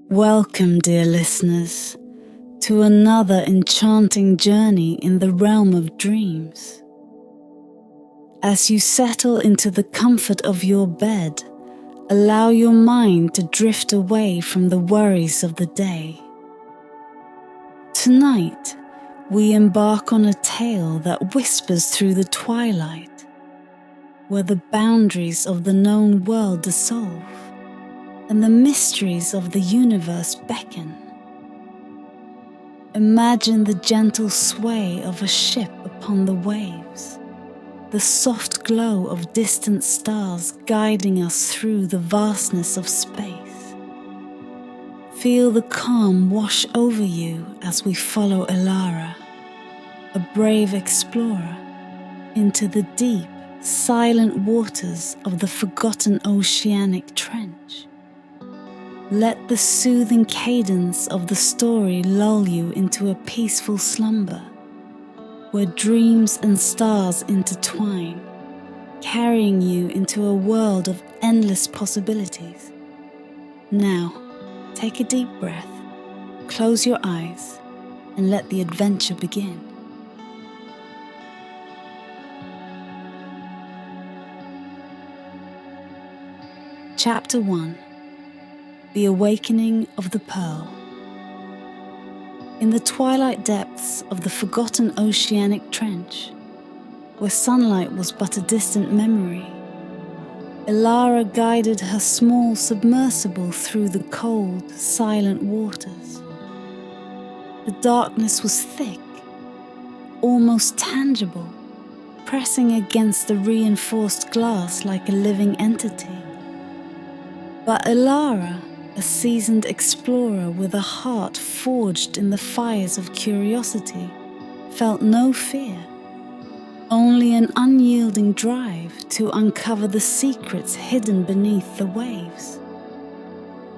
Welcome, dear listeners, to another enchanting journey in the realm of dreams. As you settle into the comfort of your bed, allow your mind to drift away from the worries of the day. Tonight, we embark on a tale that whispers through the twilight, where the boundaries of the known world dissolve and the mysteries of the universe beckon. Imagine the gentle sway of a ship upon the waves, the soft glow of distant stars guiding us through the vastness of space. Feel the calm wash over you as we follow Elara, a brave explorer, into the deep, silent waters of the forgotten oceanic trench. Let the soothing cadence of the story lull you into a peaceful slumber, where dreams and stars intertwine, carrying you into a world of endless possibilities. Now, take a deep breath, close your eyes, and let the adventure begin. Chapter 1: The Awakening of the Pearl. In the twilight depths of the forgotten oceanic trench, where sunlight was but a distant memory, Elara guided her small submersible through the cold, silent waters. The darkness was thick, almost tangible, pressing against the reinforced glass like a living entity. But Elara, a seasoned explorer with a heart forged in the fires of curiosity, felt no fear, only an unyielding drive to uncover the secrets hidden beneath the waves.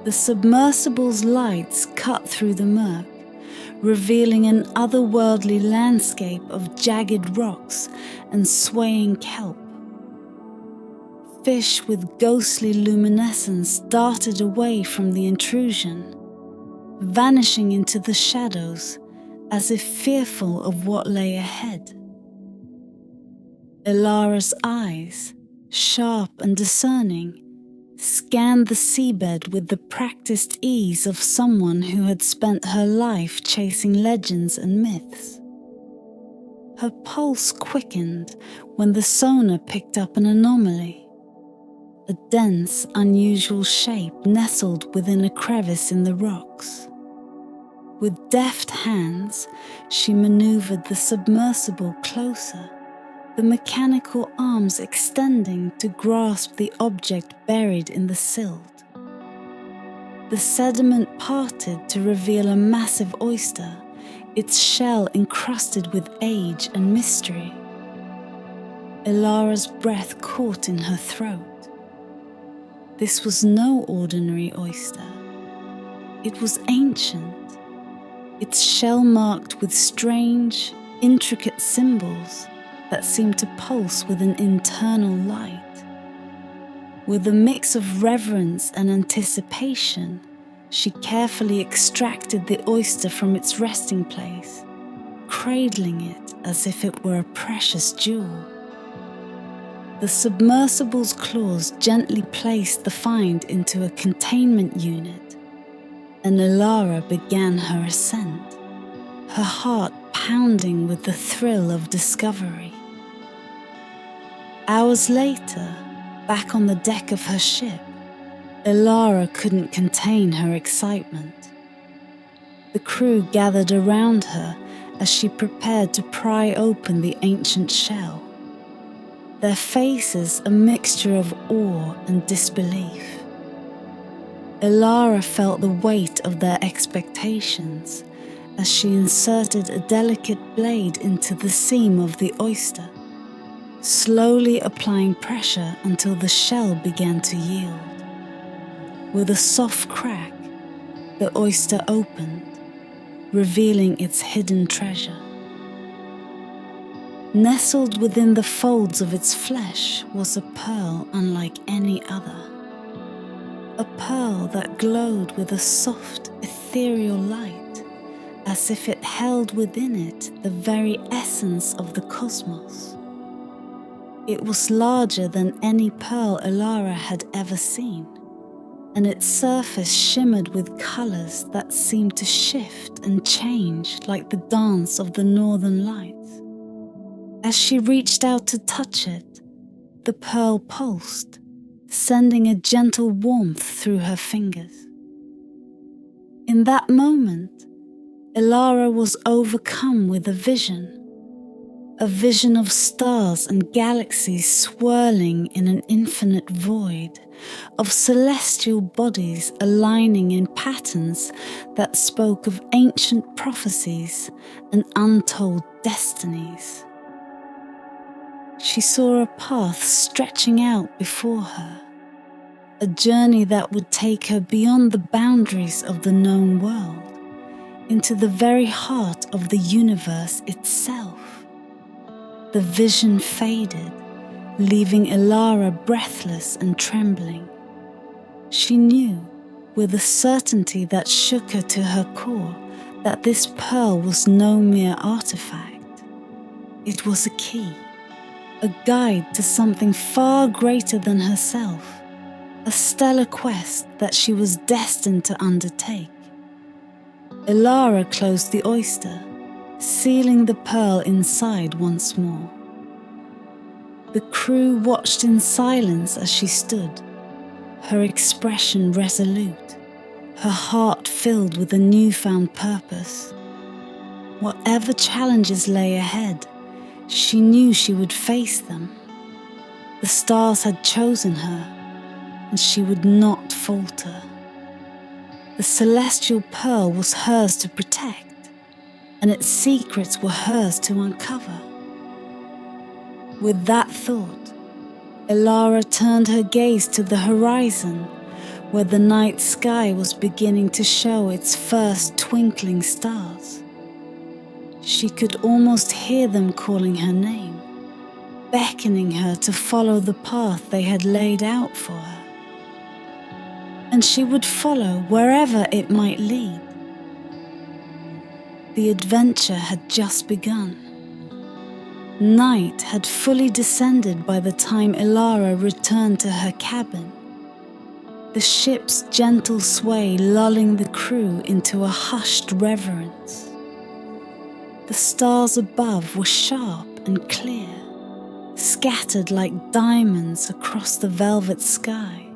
The submersible's lights cut through the murk, revealing an otherworldly landscape of jagged rocks and swaying kelp. Fish with ghostly luminescence darted away from the intrusion, vanishing into the shadows as if fearful of what lay ahead. Elara's eyes, sharp and discerning, scanned the seabed with the practiced ease of someone who had spent her life chasing legends and myths. Her pulse quickened when the sonar picked up an anomaly. A dense, unusual shape nestled within a crevice in the rocks. With deft hands, she maneuvered the submersible closer, the mechanical arms extending to grasp the object buried in the silt. The sediment parted to reveal a massive oyster, its shell encrusted with age and mystery. Elara's breath caught in her throat. This was no ordinary oyster. It was ancient, its shell marked with strange, intricate symbols that seemed to pulse with an internal light. With a mix of reverence and anticipation, she carefully extracted the oyster from its resting place, cradling it as if it were a precious jewel. The submersible's claws gently placed the find into a containment unit, and Elara began her ascent, her heart pounding with the thrill of discovery. Hours later, back on the deck of her ship, Elara couldn't contain her excitement. The crew gathered around her as she prepared to pry open the ancient shell, their faces a mixture of awe and disbelief. Elara felt the weight of their expectations as she inserted a delicate blade into the seam of the oyster, slowly applying pressure until the shell began to yield. With a soft crack, the oyster opened, revealing its hidden treasure. Nestled within the folds of its flesh was a pearl unlike any other. A pearl that glowed with a soft ethereal light, as if it held within it the very essence of the cosmos. It was larger than any pearl Elara had ever seen, and its surface shimmered with colours that seemed to shift and change like the dance of the northern lights. As she reached out to touch it, the pearl pulsed, sending a gentle warmth through her fingers. In that moment, Elara was overcome with a vision of stars and galaxies swirling in an infinite void, of celestial bodies aligning in patterns that spoke of ancient prophecies and untold destinies. She saw a path stretching out before her, a journey that would take her beyond the boundaries of the known world, into the very heart of the universe itself. The vision faded, leaving Elara breathless and trembling. She knew, with a certainty that shook her to her core, that this pearl was no mere artifact. It was a key, a guide to something far greater than herself, a stellar quest that she was destined to undertake. Elara closed the oyster, sealing the pearl inside once more. The crew watched in silence as she stood, her expression resolute, her heart filled with a newfound purpose. Whatever challenges lay ahead, she knew she would face them. The stars had chosen her, and she would not falter. The celestial pearl was hers to protect, and its secrets were hers to uncover. With that thought, Elara turned her gaze to the horizon, where the night sky was beginning to show its first twinkling stars. She could almost hear them calling her name, beckoning her to follow the path they had laid out for her. And she would follow wherever it might lead. The adventure had just begun. Night had fully descended by the time Elara returned to her cabin, the ship's gentle sway lulling the crew into a hushed reverence. The stars above were sharp and clear, scattered like diamonds across the velvet sky.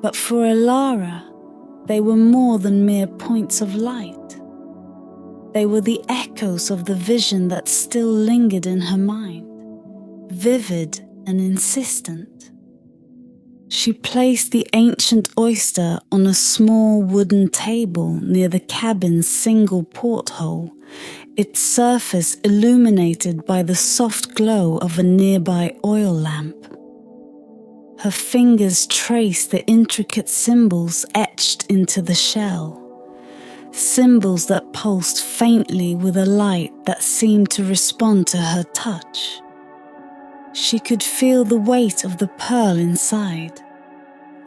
But for Elara, they were more than mere points of light. They were the echoes of the vision that still lingered in her mind, vivid and insistent. She placed the ancient oyster on a small wooden table near the cabin's single porthole, its surface illuminated by the soft glow of a nearby oil lamp. Her fingers traced the intricate symbols etched into the shell. Symbols that pulsed faintly with a light that seemed to respond to her touch. She could feel the weight of the pearl inside,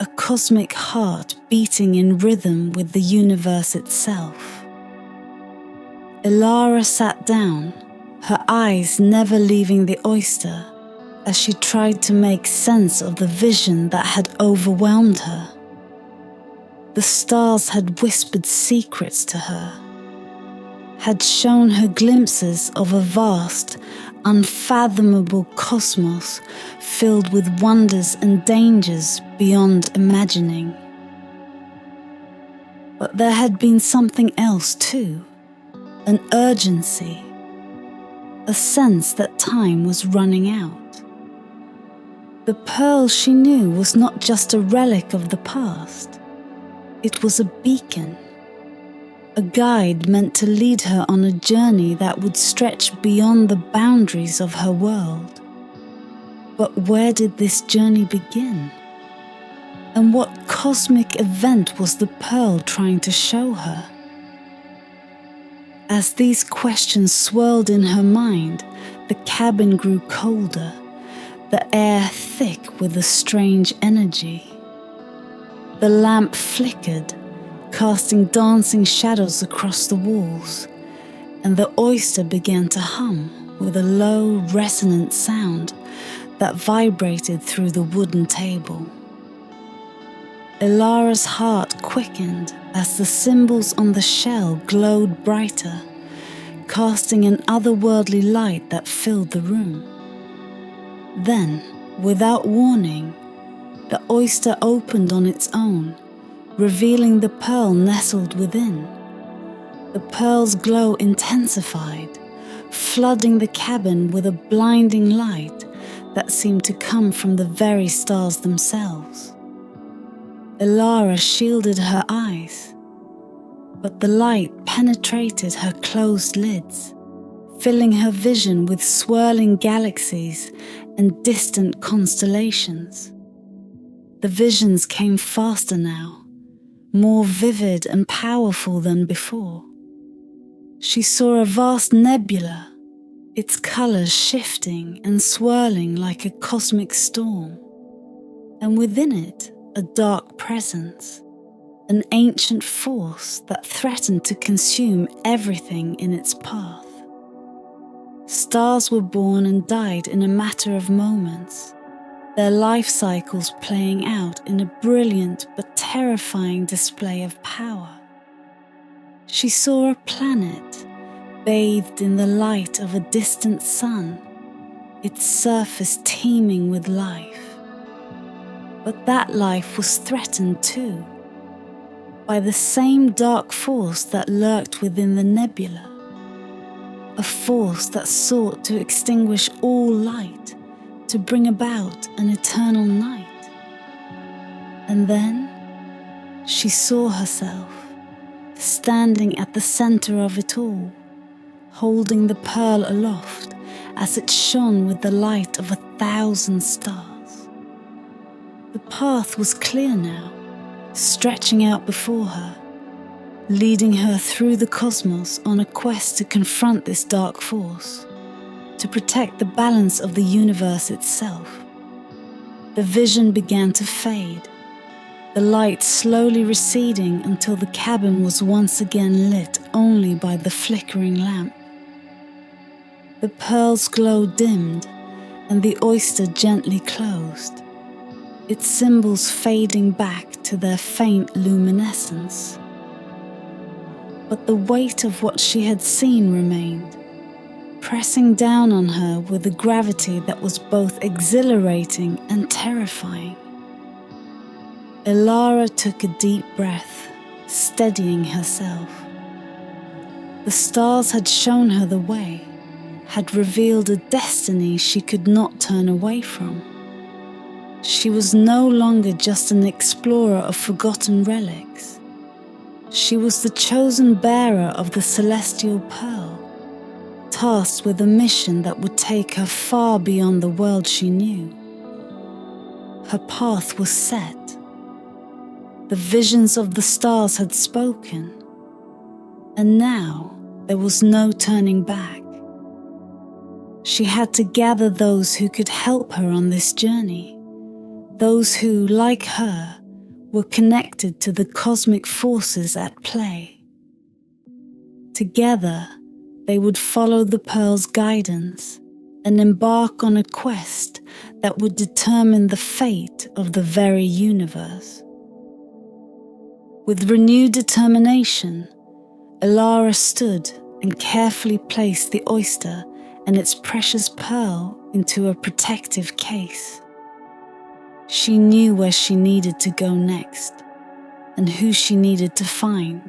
a cosmic heart beating in rhythm with the universe itself. Elara sat down, her eyes never leaving the oyster, as she tried to make sense of the vision that had overwhelmed her. The stars had whispered secrets to her, had shown her glimpses of a vast, unfathomable cosmos filled with wonders and dangers beyond imagining. But there had been something else too, an urgency, a sense that time was running out. The pearl, she knew, was not just a relic of the past. It was a beacon, a guide meant to lead her on a journey that would stretch beyond the boundaries of her world. But where did this journey begin? And what cosmic event was the pearl trying to show her? As these questions swirled in her mind, the cabin grew colder, the air thick with a strange energy. The lamp flickered, casting dancing shadows across the walls, and the oyster began to hum with a low, resonant sound that vibrated through the wooden table. Ilara's heart quickened as the symbols on the shell glowed brighter, casting an otherworldly light that filled the room. Then, without warning, the oyster opened on its own, revealing the pearl nestled within. The pearl's glow intensified, flooding the cabin with a blinding light that seemed to come from the very stars themselves. Ilara shielded her eyes, but the light penetrated her closed lids, filling her vision with swirling galaxies and distant constellations. The visions came faster now, more vivid and powerful than before. She saw a vast nebula, its colours shifting and swirling like a cosmic storm, and within it a dark presence, an ancient force that threatened to consume everything in its path. Stars were born and died in a matter of moments, their life cycles playing out in a brilliant but terrifying display of power. She saw a planet bathed in the light of a distant sun, its surface teeming with life. But that life was threatened too, by the same dark force that lurked within the nebula, a force that sought to extinguish all light, to bring about an eternal night. And then she saw herself, standing at the center of it all, holding the pearl aloft as it shone with the light of 1,000 stars. The path was clear now, stretching out before her, leading her through the cosmos on a quest to confront this dark force, to protect the balance of the universe itself. The vision began to fade, the light slowly receding until the cabin was once again lit only by the flickering lamp. The pearl's glow dimmed and the oyster gently closed, its symbols fading back to their faint luminescence. But the weight of what she had seen remained, pressing down on her with a gravity that was both exhilarating and terrifying. Ilara took a deep breath, steadying herself. The stars had shown her the way, had revealed a destiny she could not turn away from. She was no longer just an explorer of forgotten relics. She was the chosen bearer of the celestial pearl, tasked with a mission that would take her far beyond the world she knew. Her path was set. The visions of the stars had spoken, and now there was no turning back. She had to gather those who could help her on this journey, those who, like her, were connected to the cosmic forces at play. Together, they would follow the pearl's guidance and embark on a quest that would determine the fate of the very universe. With renewed determination, Ilara stood and carefully placed the oyster and its precious pearl into a protective case. She knew where she needed to go next and who she needed to find.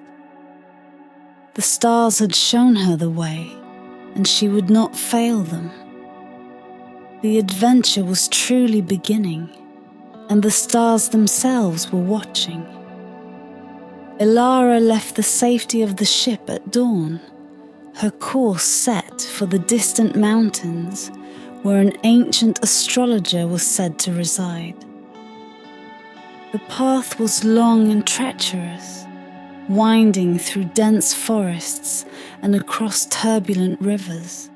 The stars had shown her the way, and she would not fail them. The adventure was truly beginning, and the stars themselves were watching. Ilara left the safety of the ship at dawn, her course set for the distant mountains where an ancient astrologer was said to reside. The path was long and treacherous, winding through dense forests and across turbulent rivers,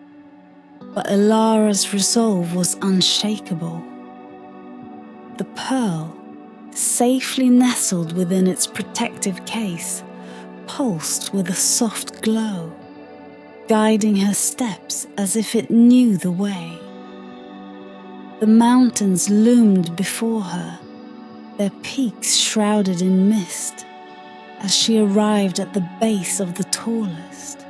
but Ilara's resolve was unshakable. The pearl, safely nestled within its protective case, pulsed with a soft glow, guiding her steps as if it knew the way. The mountains loomed before her, their peaks shrouded in mist, as she arrived at the base of the tallest,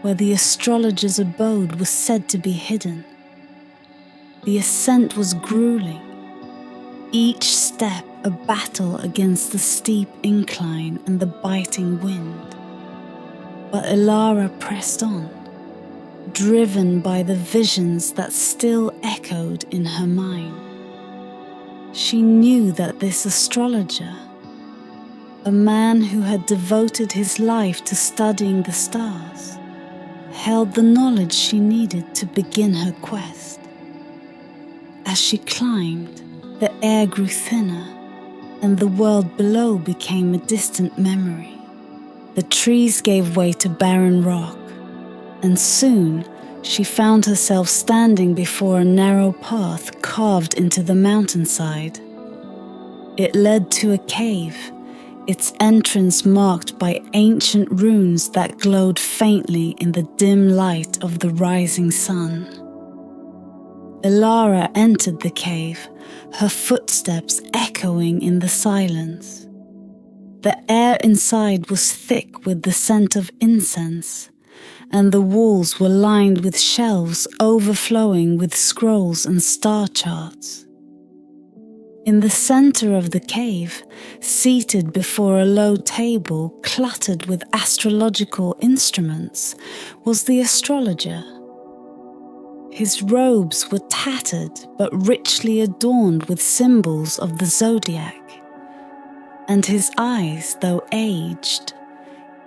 where the astrologer's abode was said to be hidden. The ascent was grueling, each step a battle against the steep incline and the biting wind. But Elara pressed on, driven by the visions that still echoed in her mind. She knew that this astrologer, a man who had devoted his life to studying the stars, held the knowledge she needed to begin her quest. As she climbed, the air grew thinner, and the world below became a distant memory. The trees gave way to barren rock, and soon she found herself standing before a narrow path carved into the mountainside. It led to a cave, its entrance marked by ancient runes that glowed faintly in the dim light of the rising sun. Elara entered the cave, her footsteps echoing in the silence. The air inside was thick with the scent of incense, and the walls were lined with shelves overflowing with scrolls and star charts. In the center of the cave, seated before a low table cluttered with astrological instruments, was the astrologer. His robes were tattered but richly adorned with symbols of the zodiac, and his eyes, though aged,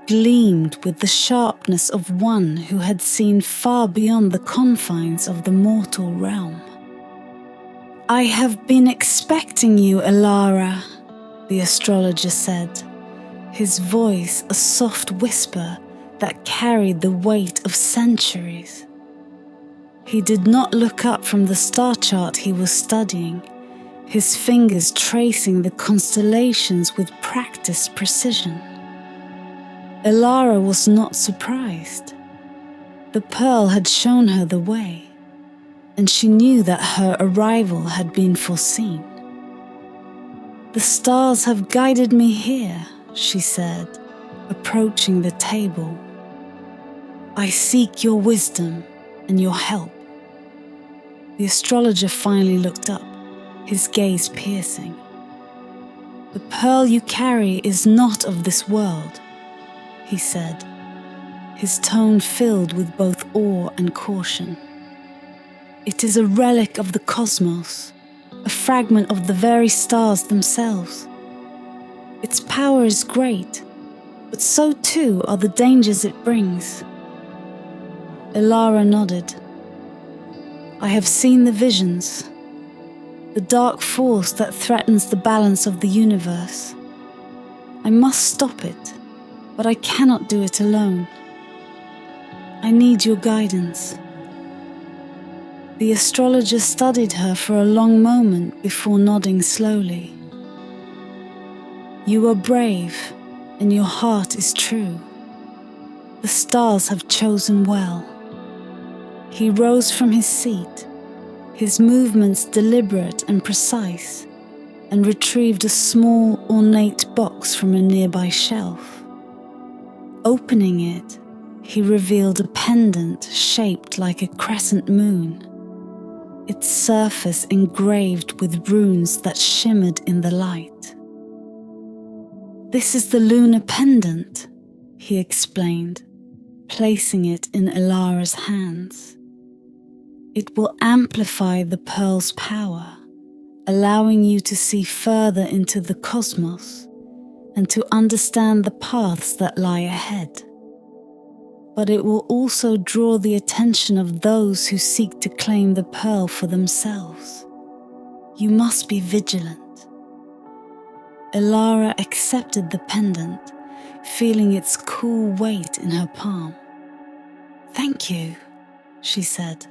gleamed with the sharpness of one who had seen far beyond the confines of the mortal realm. "I have been expecting you, Elara," the astrologer said, his voice a soft whisper that carried the weight of centuries. He did not look up from the star chart he was studying, his fingers tracing the constellations with practiced precision. Elara was not surprised. The pearl had shown her the way, and she knew that her arrival had been foreseen. "The stars have guided me here," she said, approaching the table. "I seek your wisdom and your help." The astrologer finally looked up, his gaze piercing. "The pearl you carry is not of this world," he said, his tone filled with both awe and caution. "It is a relic of the cosmos, a fragment of the very stars themselves. Its power is great, but so too are the dangers it brings." Elara nodded. "I have seen the visions, the dark force that threatens the balance of the universe. I must stop it, but I cannot do it alone. I need your guidance." The astrologer studied her for a long moment before nodding slowly. "You are brave, and your heart is true. The stars have chosen well." He rose from his seat, his movements deliberate and precise, and retrieved a small, ornate box from a nearby shelf. Opening it, he revealed a pendant shaped like a crescent moon, its surface engraved with runes that shimmered in the light. "This is the Lunar Pendant," he explained, placing it in Elara's hands. "It will amplify the pearl's power, allowing you to see further into the cosmos and to understand the paths that lie ahead. But it will also draw the attention of those who seek to claim the pearl for themselves. You must be vigilant." Elara accepted the pendant, feeling its cool weight in her palm. "Thank you," she said,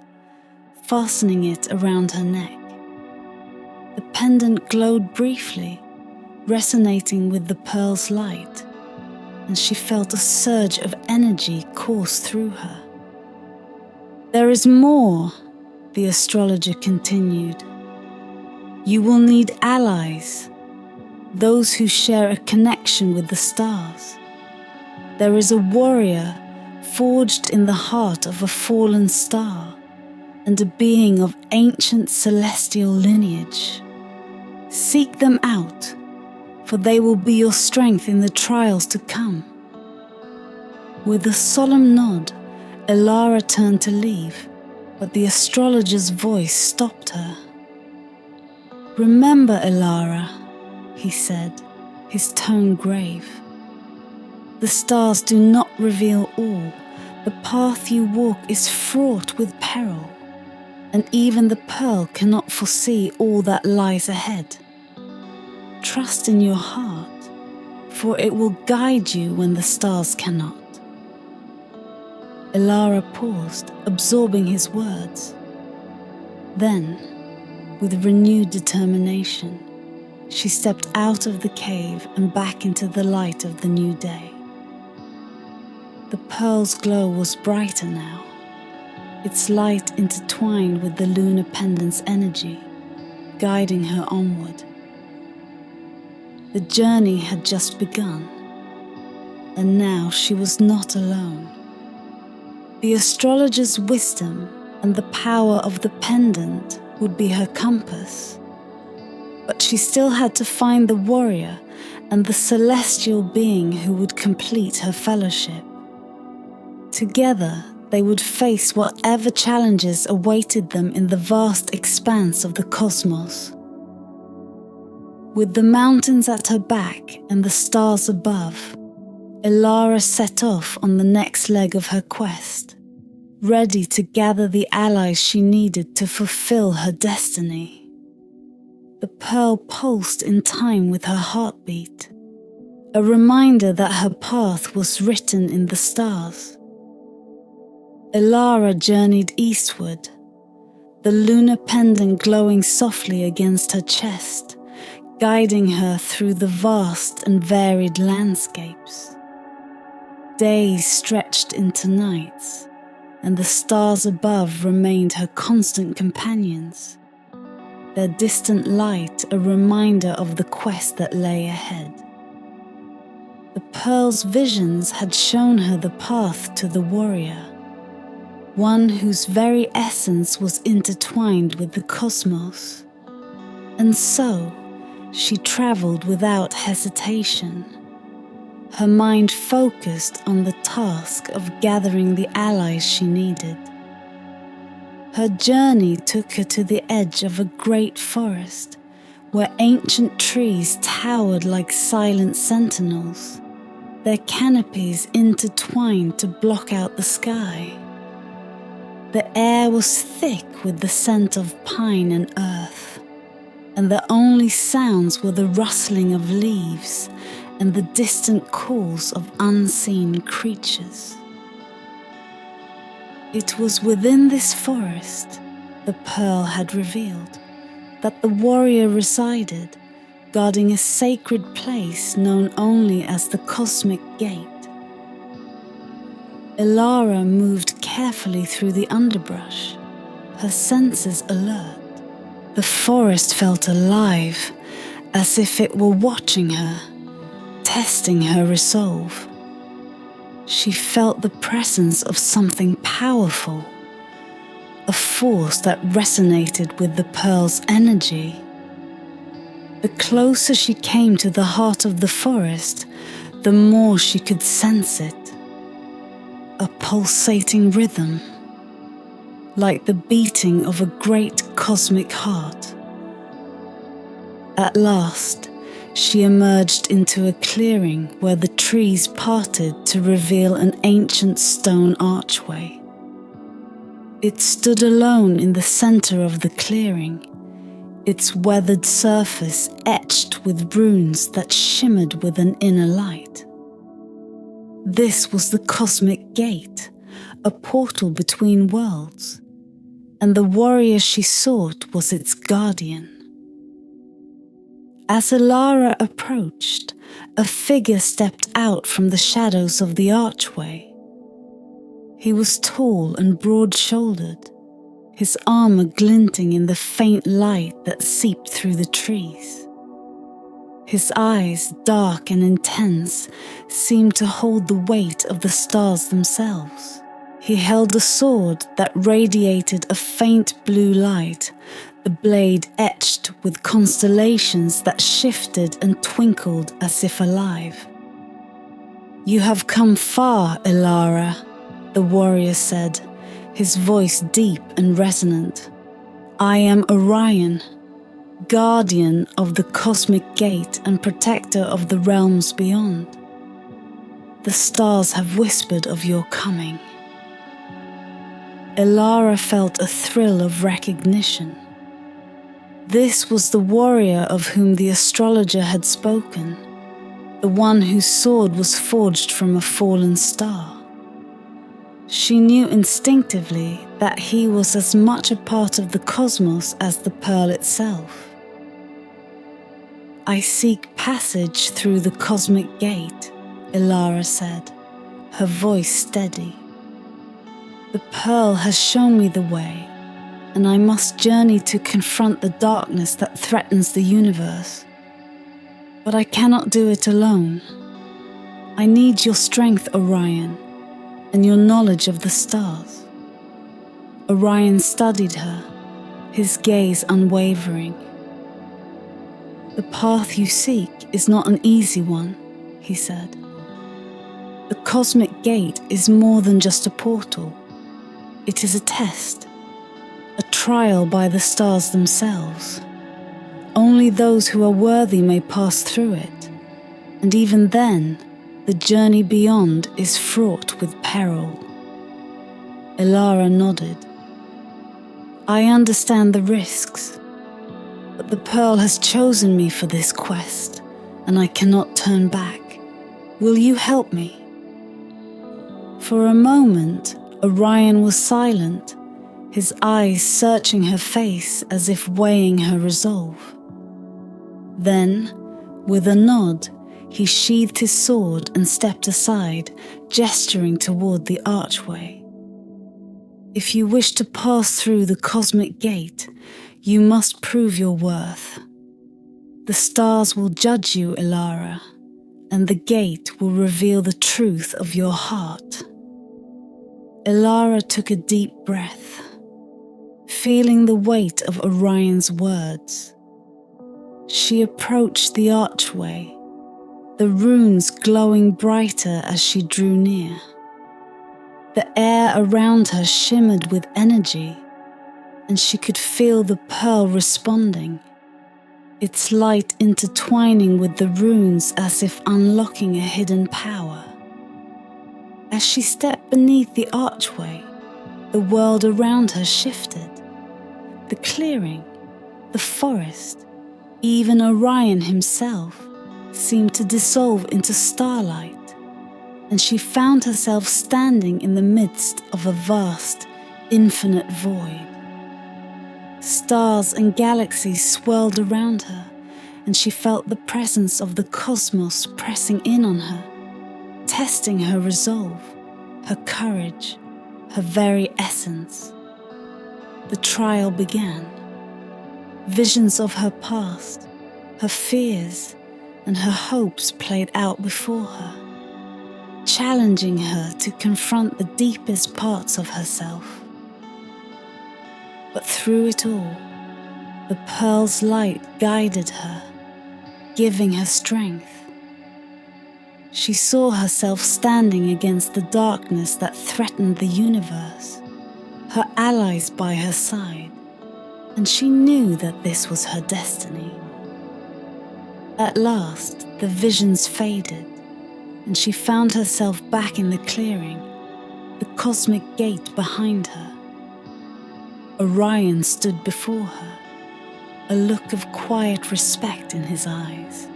fastening it around her neck. The pendant glowed briefly, resonating with the pearl's light, and she felt a surge of energy course through her. "There is more," the astrologer continued. "You will need allies, those who share a connection with the stars. There is a warrior forged in the heart of a fallen star, and a being of ancient celestial lineage. Seek them out, for they will be your strength in the trials to come." With a solemn nod, Elara turned to leave, but the astrologer's voice stopped her. "Remember, Elara," he said, his tone grave. "The stars do not reveal all. The path you walk is fraught with peril, and even the pearl cannot foresee all that lies ahead. Trust in your heart, for it will guide you when the stars cannot." Elara paused, absorbing his words. Then, with renewed determination, she stepped out of the cave and back into the light of the new day. The pearl's glow was brighter now, its light intertwined with the lunar pendant's energy, guiding her onward. The journey had just begun, and now she was not alone. The astrologer's wisdom and the power of the pendant would be her compass, but she still had to find the warrior and the celestial being who would complete her fellowship. Together, they would face whatever challenges awaited them in the vast expanse of the cosmos. With the mountains at her back and the stars above, Elara set off on the next leg of her quest, ready to gather the allies she needed to fulfill her destiny. The pearl pulsed in time with her heartbeat, a reminder that her path was written in the stars. Elara journeyed eastward, the lunar pendant glowing softly against her chest, guiding her through the vast and varied landscapes. Days stretched into nights, and the stars above remained her constant companions, their distant light a reminder of the quest that lay ahead. The pearl's visions had shown her the path to the warrior, one whose very essence was intertwined with the cosmos. And so, she travelled without hesitation, her mind focused on the task of gathering the allies she needed. Her journey took her to the edge of a great forest, where ancient trees towered like silent sentinels, their canopies intertwined to block out the sky. The air was thick with the scent of pine and earth, and the only sounds were the rustling of leaves and the distant calls of unseen creatures. It was within this forest, the pearl had revealed, that the warrior resided, guarding a sacred place known only as the Cosmic Gate. Elara moved carefully through the underbrush, her senses alert. The forest felt alive, as if it were watching her, testing her resolve. She felt the presence of something powerful, a force that resonated with the pearl's energy. The closer she came to the heart of the forest, the more she could sense it. A pulsating rhythm, like the beating of a great cosmic heart. At last, she emerged into a clearing where the trees parted to reveal an ancient stone archway. It stood alone in the center of the clearing, its weathered surface etched with runes that shimmered with an inner light. This was the Cosmic Gate, a portal between worlds, and the warrior she sought was its guardian. As Elara approached, a figure stepped out from the shadows of the archway. He was tall and broad-shouldered, his armor glinting in the faint light that seeped through the trees. His eyes, dark and intense, seemed to hold the weight of the stars themselves. He held a sword that radiated a faint blue light, the blade etched with constellations that shifted and twinkled as if alive. "You have come far, Elara," the warrior said, his voice deep and resonant. "I am Orion, guardian of the cosmic gate and protector of the realms beyond. The stars have whispered of your coming." Elara felt a thrill of recognition. This was the warrior of whom the astrologer had spoken, the one whose sword was forged from a fallen star. She knew instinctively that he was as much a part of the cosmos as the pearl itself. "I seek passage through the cosmic gate," Elara said, her voice steady. "The pearl has shown me the way, and I must journey to confront the darkness that threatens the universe. But I cannot do it alone. I need your strength, Orion, and your knowledge of the stars." Orion studied her, his gaze unwavering. "The path you seek is not an easy one," he said. "The cosmic gate is more than just a portal. It is a test, a trial by the stars themselves. Only those who are worthy may pass through it, and even then, the journey beyond is fraught with peril." Elara nodded. "I understand the risks, but the pearl has chosen me for this quest, and I cannot turn back. Will you help me?" For a moment, Orion was silent, his eyes searching her face as if weighing her resolve. Then, with a nod, he sheathed his sword and stepped aside, gesturing toward the archway. "If you wish to pass through the cosmic gate, you must prove your worth. The stars will judge you, Elara, and the gate will reveal the truth of your heart." Elara took a deep breath, feeling the weight of Orion's words. She approached the archway, the runes glowing brighter as she drew near. The air around her shimmered with energy, and she could feel the pearl responding, its light intertwining with the runes as if unlocking a hidden power. As she stepped beneath the archway, the world around her shifted. The clearing, the forest, even Orion himself seemed to dissolve into starlight, and she found herself standing in the midst of a vast, infinite void. Stars and galaxies swirled around her, and she felt the presence of the cosmos pressing in on her, testing her resolve, her courage, her very essence. The trial began. Visions of her past, her fears, and her hopes played out before her, challenging her to confront the deepest parts of herself. But through it all, the pearl's light guided her, giving her strength. She saw herself standing against the darkness that threatened the universe, her allies by her side, and she knew that this was her destiny. At last, the visions faded, and she found herself back in the clearing, the cosmic gate behind her. Orion stood before her, a look of quiet respect in his eyes.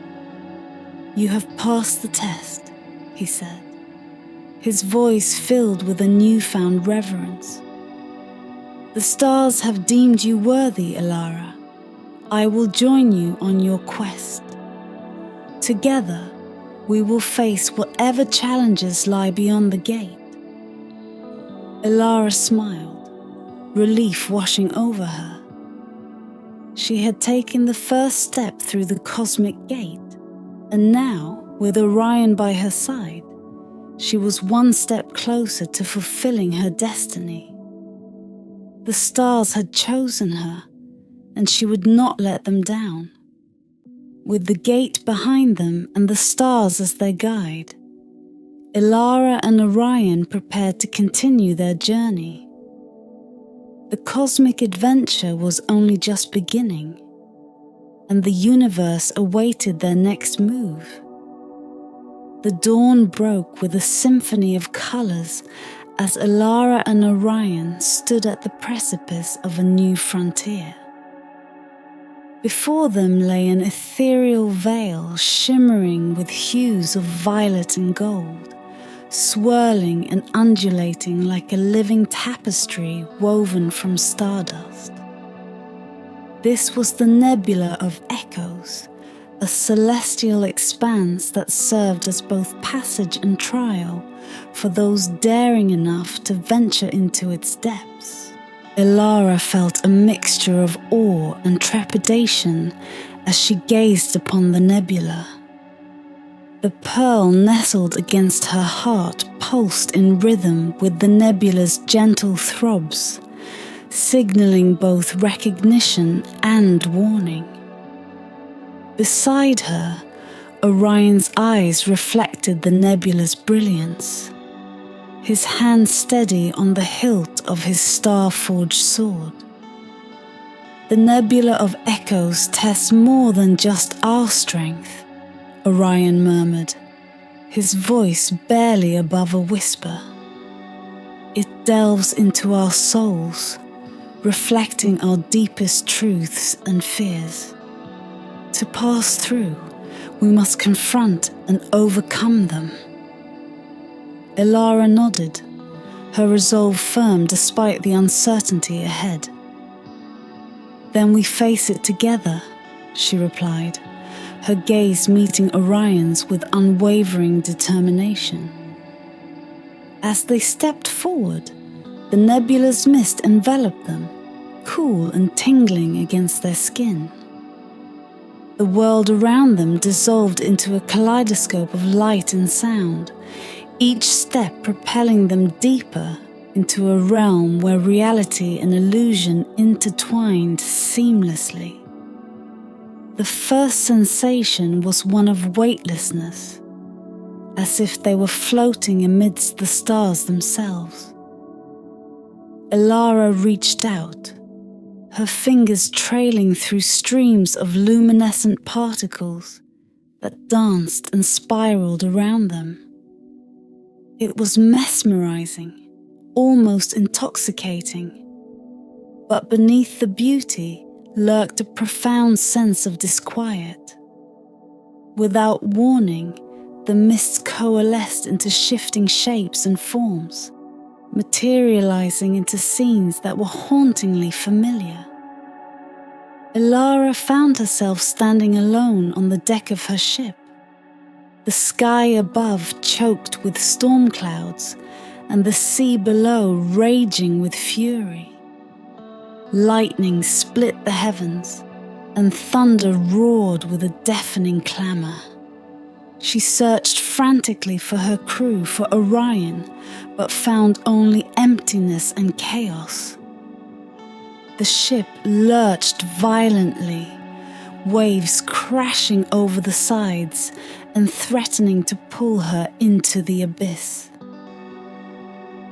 "You have passed the test," he said, his voice filled with a newfound reverence. "The stars have deemed you worthy, Elara. I will join you on your quest. Together, we will face whatever challenges lie beyond the gate. Elara smiled, relief washing over her. She had taken the first step through the cosmic gate, and now, with Orion by her side, she was one step closer to fulfilling her destiny. The stars had chosen her, and she would not let them down. With the gate behind them and the stars as their guide, Elara and Orion prepared to continue their journey. The cosmic adventure was only just beginning, and the universe awaited their next move. The dawn broke with a symphony of colours as Elara and Orion stood at the precipice of a new frontier. Before them lay an ethereal veil shimmering with hues of violet and gold, swirling and undulating like a living tapestry woven from stardust. This was the Nebula of Echoes, a celestial expanse that served as both passage and trial for those daring enough to venture into its depths. Elara felt a mixture of awe and trepidation as she gazed upon the nebula. The pearl nestled against her heart pulsed in rhythm with the nebula's gentle throbs, signaling both recognition and warning. Beside her, Orion's eyes reflected the nebula's brilliance, his hand steady on the hilt of his star-forged sword. The Nebula of Echoes tests more than just our strength, Orion murmured, his voice barely above a whisper. It delves into our souls, reflecting our deepest truths and fears. To pass through, we must confront and overcome them. Elara nodded, her resolve firm despite the uncertainty ahead. Then we face it together, she replied, her gaze meeting Orion's with unwavering determination. As they stepped forward, the nebula's mist enveloped them, cool and tingling against their skin. The world around them dissolved into a kaleidoscope of light and sound, each step propelling them deeper into a realm where reality and illusion intertwined seamlessly. The first sensation was one of weightlessness, as if they were floating amidst the stars themselves. Elara reached out, her fingers trailing through streams of luminescent particles that danced and spiraled around them. It was mesmerizing, almost intoxicating, but beneath the beauty lurked a profound sense of disquiet. Without warning, the mists coalesced into shifting shapes and forms, materializing into scenes that were hauntingly familiar. Elara found herself standing alone on the deck of her ship, the sky above choked with storm clouds and the sea below raging with fury. Lightning split the heavens and thunder roared with a deafening clamor. She searched frantically for her crew, for Orion, but found only emptiness and chaos. The ship lurched violently, waves crashing over the sides and threatening to pull her into the abyss.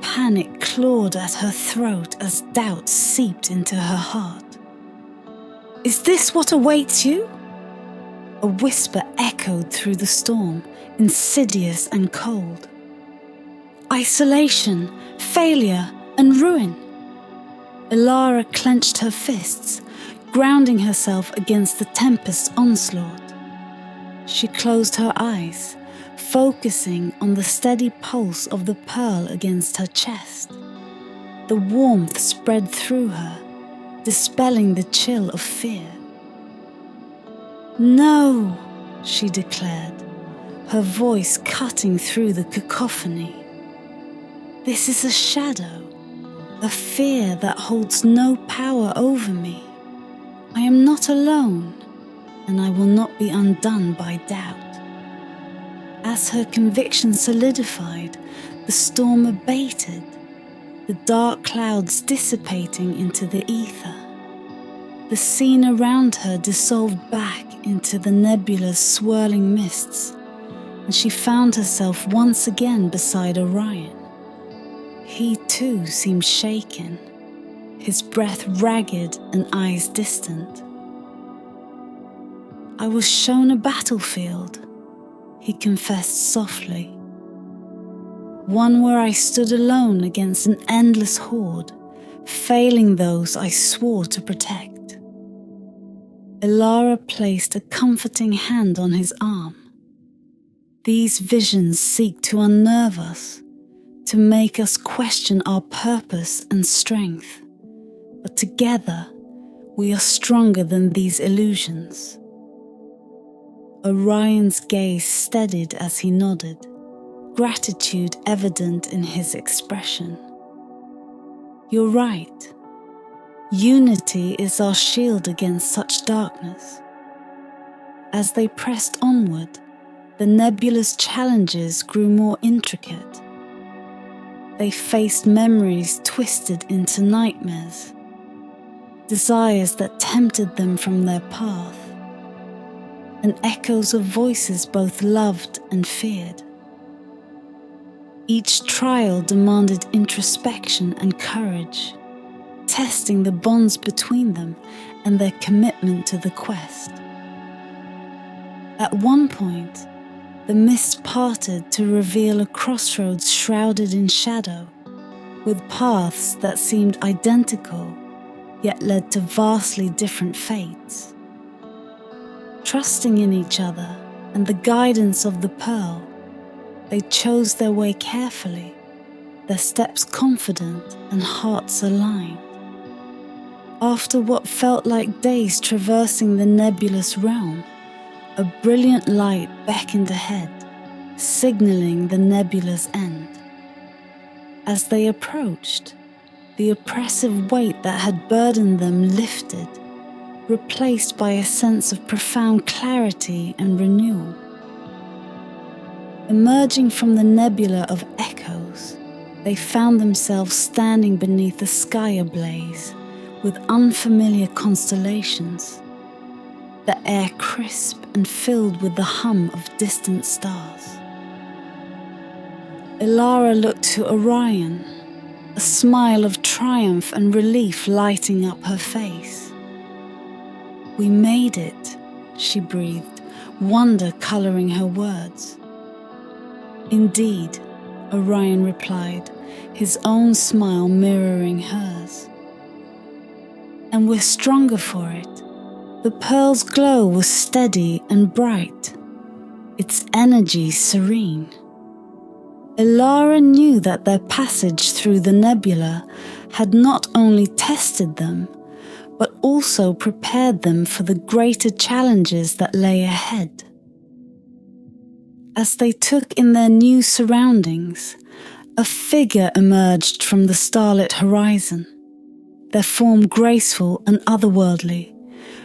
Panic clawed at her throat as doubt seeped into her heart. "Is this what awaits you?" A whisper echoed through the storm, insidious and cold. "Isolation, failure, and ruin." Elara clenched her fists, grounding herself against the tempest's onslaught. She closed her eyes, focusing on the steady pulse of the pearl against her chest. The warmth spread through her, dispelling the chill of fear. "No," she declared, her voice cutting through the cacophony. "This is a shadow, a fear that holds no power over me. I am not alone, and I will not be undone by doubt." As her conviction solidified, the storm abated, the dark clouds dissipating into the ether. The scene around her dissolved back into the nebula's swirling mists, and she found herself once again beside Orion. He too seemed shaken, his breath ragged and eyes distant. "I was shown a battlefield," he confessed softly. "One where I stood alone against an endless horde, failing those I swore to protect." Elara placed a comforting hand on his arm. "These visions seek to unnerve us, to make us question our purpose and strength. But together, we are stronger than these illusions." Orion's gaze steadied as he nodded, gratitude evident in his expression. "You're right. Unity is our shield against such darkness." As they pressed onward, the nebula's challenges grew more intricate. They faced memories twisted into nightmares, desires that tempted them from their path, and echoes of voices both loved and feared. Each trial demanded introspection and courage, testing the bonds between them and their commitment to the quest. At one point, the mist parted to reveal a crossroads shrouded in shadow, with paths that seemed identical, yet led to vastly different fates. Trusting in each other and the guidance of the pearl, they chose their way carefully, their steps confident and hearts aligned. After what felt like days traversing the nebulous realm, a brilliant light beckoned ahead, signaling the nebula's end. As they approached, the oppressive weight that had burdened them lifted, replaced by a sense of profound clarity and renewal. Emerging from the nebula of echoes, they found themselves standing beneath a sky ablaze with unfamiliar constellations, the air crisp and filled with the hum of distant stars. Elara looked to Orion, a smile of triumph and relief lighting up her face. "We made it," she breathed, wonder coloring her words. "Indeed," Orion replied, his own smile mirroring hers. "And we're stronger for it." The pearl's glow was steady and bright, its energy serene. Elara knew that their passage through the nebula had not only tested them, but also prepared them for the greater challenges that lay ahead. As they took in their new surroundings, a figure emerged from the starlit horizon, their form graceful and otherworldly,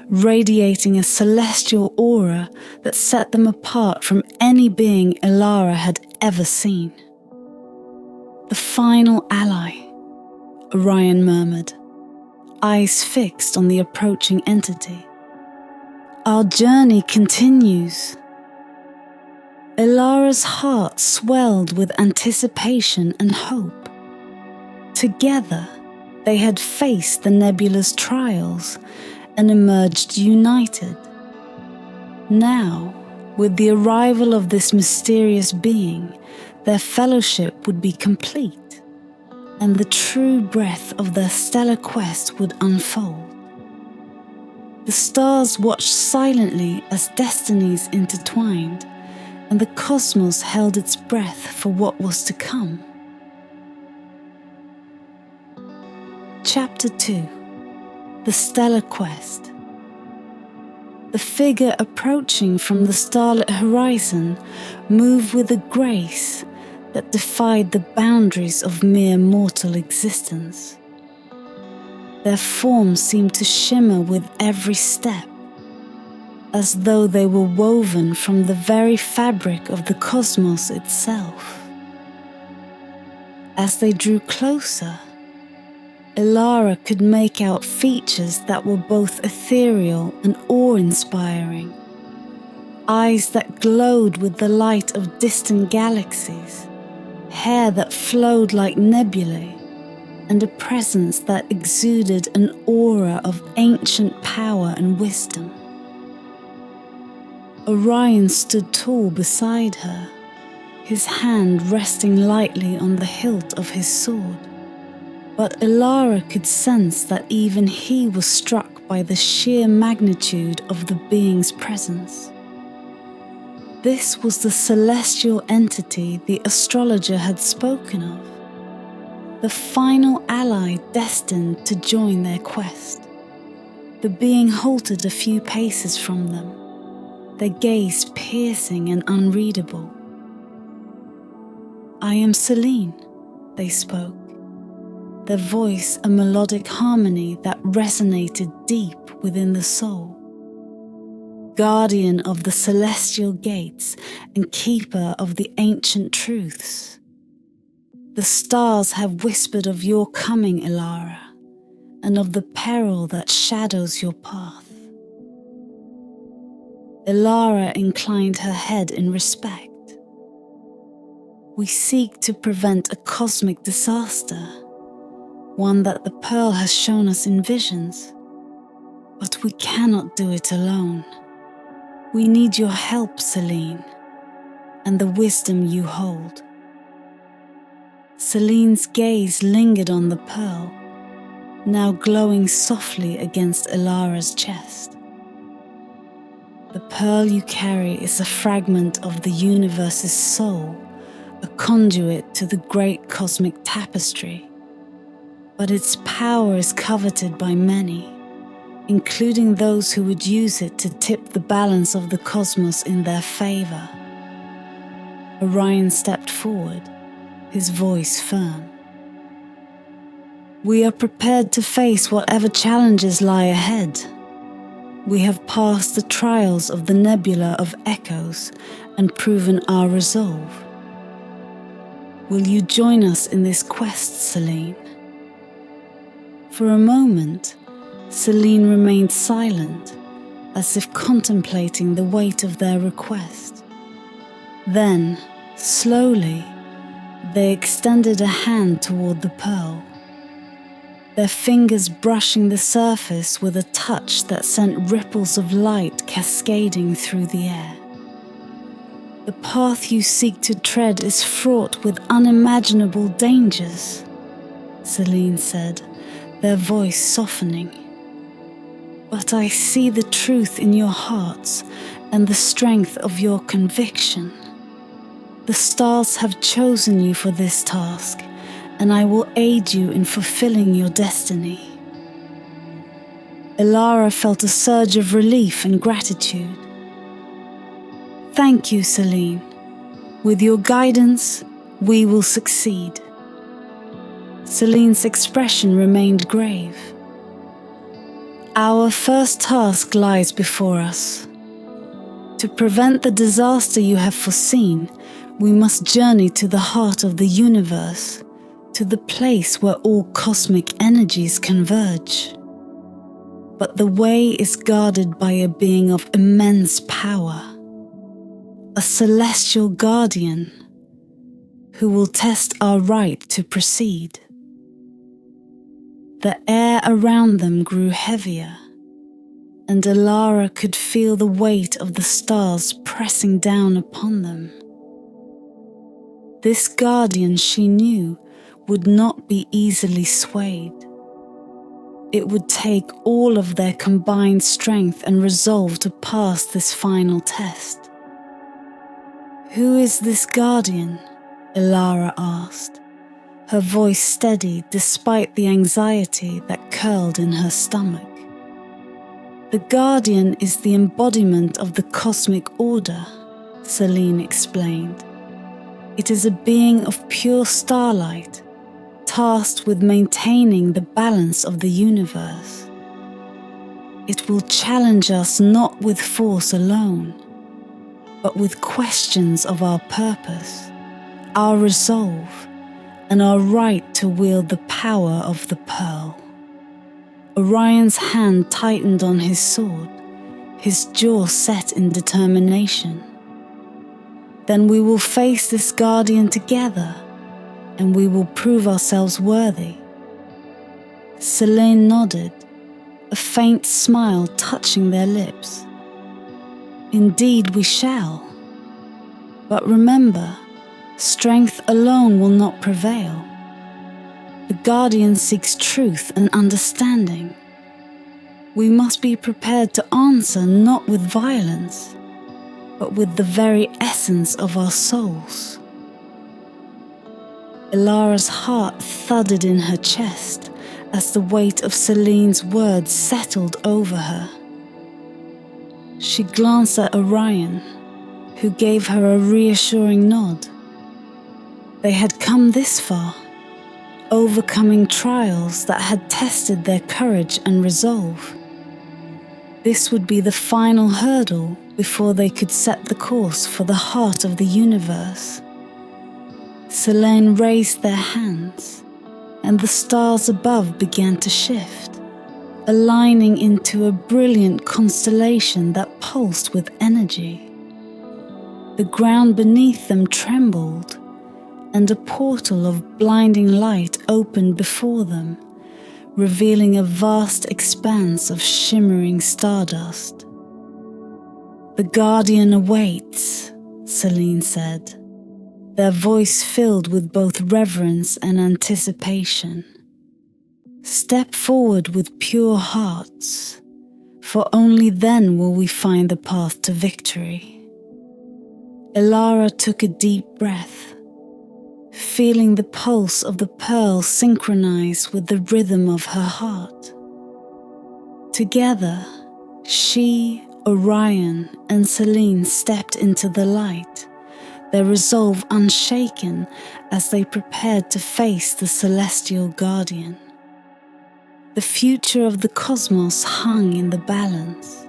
radiating a celestial aura that set them apart from any being Elara had ever seen. "The final ally," Orion murmured, eyes fixed on the approaching entity. "Our journey continues." Elara's heart swelled with anticipation and hope. Together, they had faced the nebula's trials and emerged united. Now, with the arrival of this mysterious being, their fellowship would be complete, and the true breadth of their stellar quest would unfold. The stars watched silently as destinies intertwined, and the cosmos held its breath for what was to come. Chapter 2. The Stellar Quest. The figure approaching from the starlit horizon moved with a grace that defied the boundaries of mere mortal existence. Their forms seemed to shimmer with every step, as though they were woven from the very fabric of the cosmos itself. As they drew closer, Elara could make out features that were both ethereal and awe-inspiring. Eyes that glowed with the light of distant galaxies, hair that flowed like nebulae, and a presence that exuded an aura of ancient power and wisdom. Orion stood tall beside her, his hand resting lightly on the hilt of his sword. But Elara could sense that even he was struck by the sheer magnitude of the being's presence. This was the celestial entity the astrologer had spoken of, the final ally destined to join their quest. The being halted a few paces from them, their gaze piercing and unreadable. "I am Selene," they spoke, their voice a melodic harmony that resonated deep within the soul. "Guardian of the celestial gates and keeper of the ancient truths. The stars have whispered of your coming, Elara, and of the peril that shadows your path." Elara inclined her head in respect. "We seek to prevent a cosmic disaster, one that the Pearl has shown us in visions. But we cannot do it alone. We need your help, Selene, and the wisdom you hold." Selene's gaze lingered on the Pearl, now glowing softly against Elara's chest. "The Pearl you carry is a fragment of the universe's soul, a conduit to the great cosmic tapestry. But its power is coveted by many, including those who would use it to tip the balance of the cosmos in their favor." Orion stepped forward, his voice firm. "We are prepared to face whatever challenges lie ahead. We have passed the trials of the Nebula of Echoes and proven our resolve. Will you join us in this quest, Selene?" For a moment, Selene remained silent, as if contemplating the weight of their request. Then, slowly, they extended a hand toward the Pearl, their fingers brushing the surface with a touch that sent ripples of light cascading through the air. "The path you seek to tread is fraught with unimaginable dangers," Selene said, their voice softening. "But I see the truth in your hearts and the strength of your conviction. The stars have chosen you for this task, and I will aid you in fulfilling your destiny." Elara felt a surge of relief and gratitude. "Thank you, Selene. With your guidance, we will succeed." Selene's expression remained grave. "Our first task lies before us. To prevent the disaster you have foreseen, we must journey to the heart of the universe, to the place where all cosmic energies converge. But the way is guarded by a being of immense power, a celestial guardian who will test our right to proceed." The air around them grew heavier, and Elara could feel the weight of the stars pressing down upon them. This guardian, she knew, would not be easily swayed. It would take all of their combined strength and resolve to pass this final test. "Who is this guardian?" Elara asked, her voice steady despite the anxiety that curled in her stomach. The Guardian is the embodiment of the cosmic order, Selene explained. It is a being of pure starlight, tasked with maintaining the balance of the universe. It will challenge us not with force alone, but with questions of our purpose, our resolve, and our right to wield the power of the pearl. Orion's hand tightened on his sword, his jaw set in determination. Then we will face this Guardian together, and we will prove ourselves worthy. Selene nodded, a faint smile touching their lips. Indeed we shall. But remember, strength alone will not prevail. The Guardian seeks truth and understanding. We must be prepared to answer not with violence, but with the very essence of our souls. Ilara's heart thudded in her chest as the weight of Selene's words settled over her. She glanced at Orion, who gave her a reassuring nod. They had come this far, overcoming trials that had tested their courage and resolve. This would be the final hurdle before they could set the course for the heart of the universe. Selene raised their hands, and the stars above began to shift, aligning into a brilliant constellation that pulsed with energy. The ground beneath them trembled, and a portal of blinding light opened before them, revealing a vast expanse of shimmering stardust. "The Guardian awaits," Selene said, their voice filled with both reverence and anticipation. "Step forward with pure hearts, for only then will we find the path to victory." Ilara took a deep breath, feeling the pulse of the pearl synchronize with the rhythm of her heart. Together, she, Orion, and Selene stepped into the light, their resolve unshaken as they prepared to face the celestial Guardian. The future of the cosmos hung in the balance,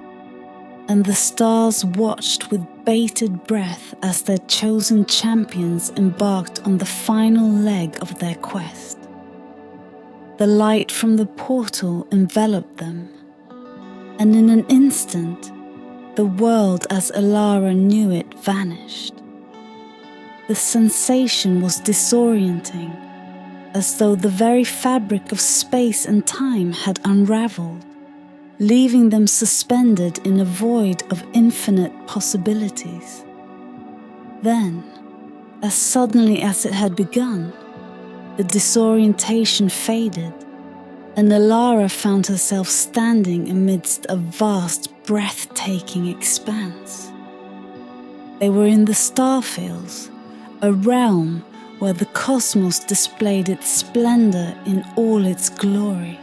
and the stars watched with bated breath as their chosen champions embarked on the final leg of their quest. The light from the portal enveloped them, and in an instant, the world as Ilara knew it vanished. The sensation was disorienting, as though the very fabric of space and time had unraveled, leaving them suspended in a void of infinite possibilities. Then, as suddenly as it had begun, the disorientation faded, and Ilara found herself standing amidst a vast, breathtaking expanse. They were in the Starfields, a realm where the cosmos displayed its splendor in all its glory.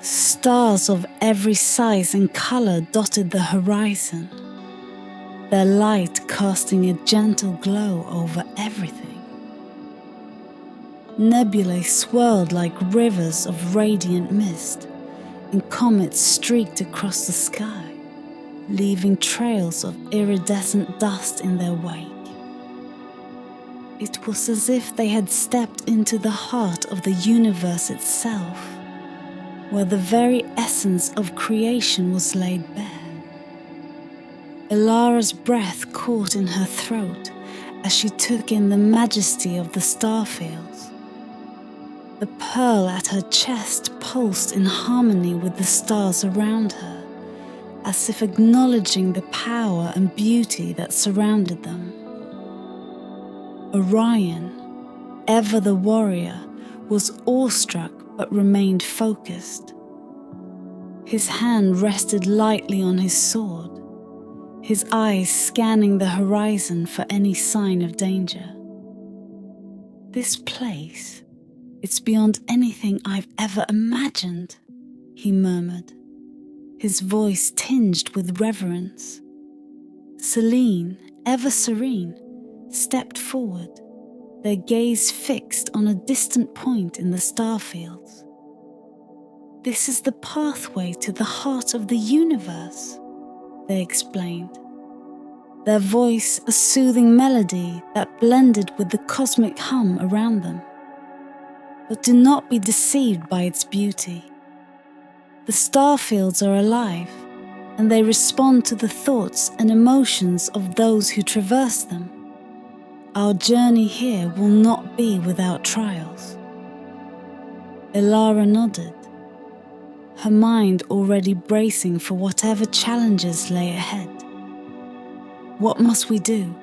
Stars of every size and color dotted the horizon, their light casting a gentle glow over everything. Nebulae swirled like rivers of radiant mist, and comets streaked across the sky, leaving trails of iridescent dust in their wake. It was as if they had stepped into the heart of the universe itself, where the very essence of creation was laid bare. Ilara's breath caught in her throat as she took in the majesty of the Starfields. The pearl at her chest pulsed in harmony with the stars around her, as if acknowledging the power and beauty that surrounded them. Orion, ever the warrior, was awestruck but remained focused. His hand rested lightly on his sword, his eyes scanning the horizon for any sign of danger. "This place, it's beyond anything I've ever imagined," he murmured, his voice tinged with reverence. Selene, ever serene, stepped forward, their gaze fixed on a distant point in the Starfields. "This is the pathway to the heart of the universe," they explained, their voice a soothing melody that blended with the cosmic hum around them. "But do not be deceived by its beauty. The Starfields are alive, and they respond to the thoughts and emotions of those who traverse them. Our journey here will not be without trials." Elara nodded, her mind already bracing for whatever challenges lay ahead. "What must we do?"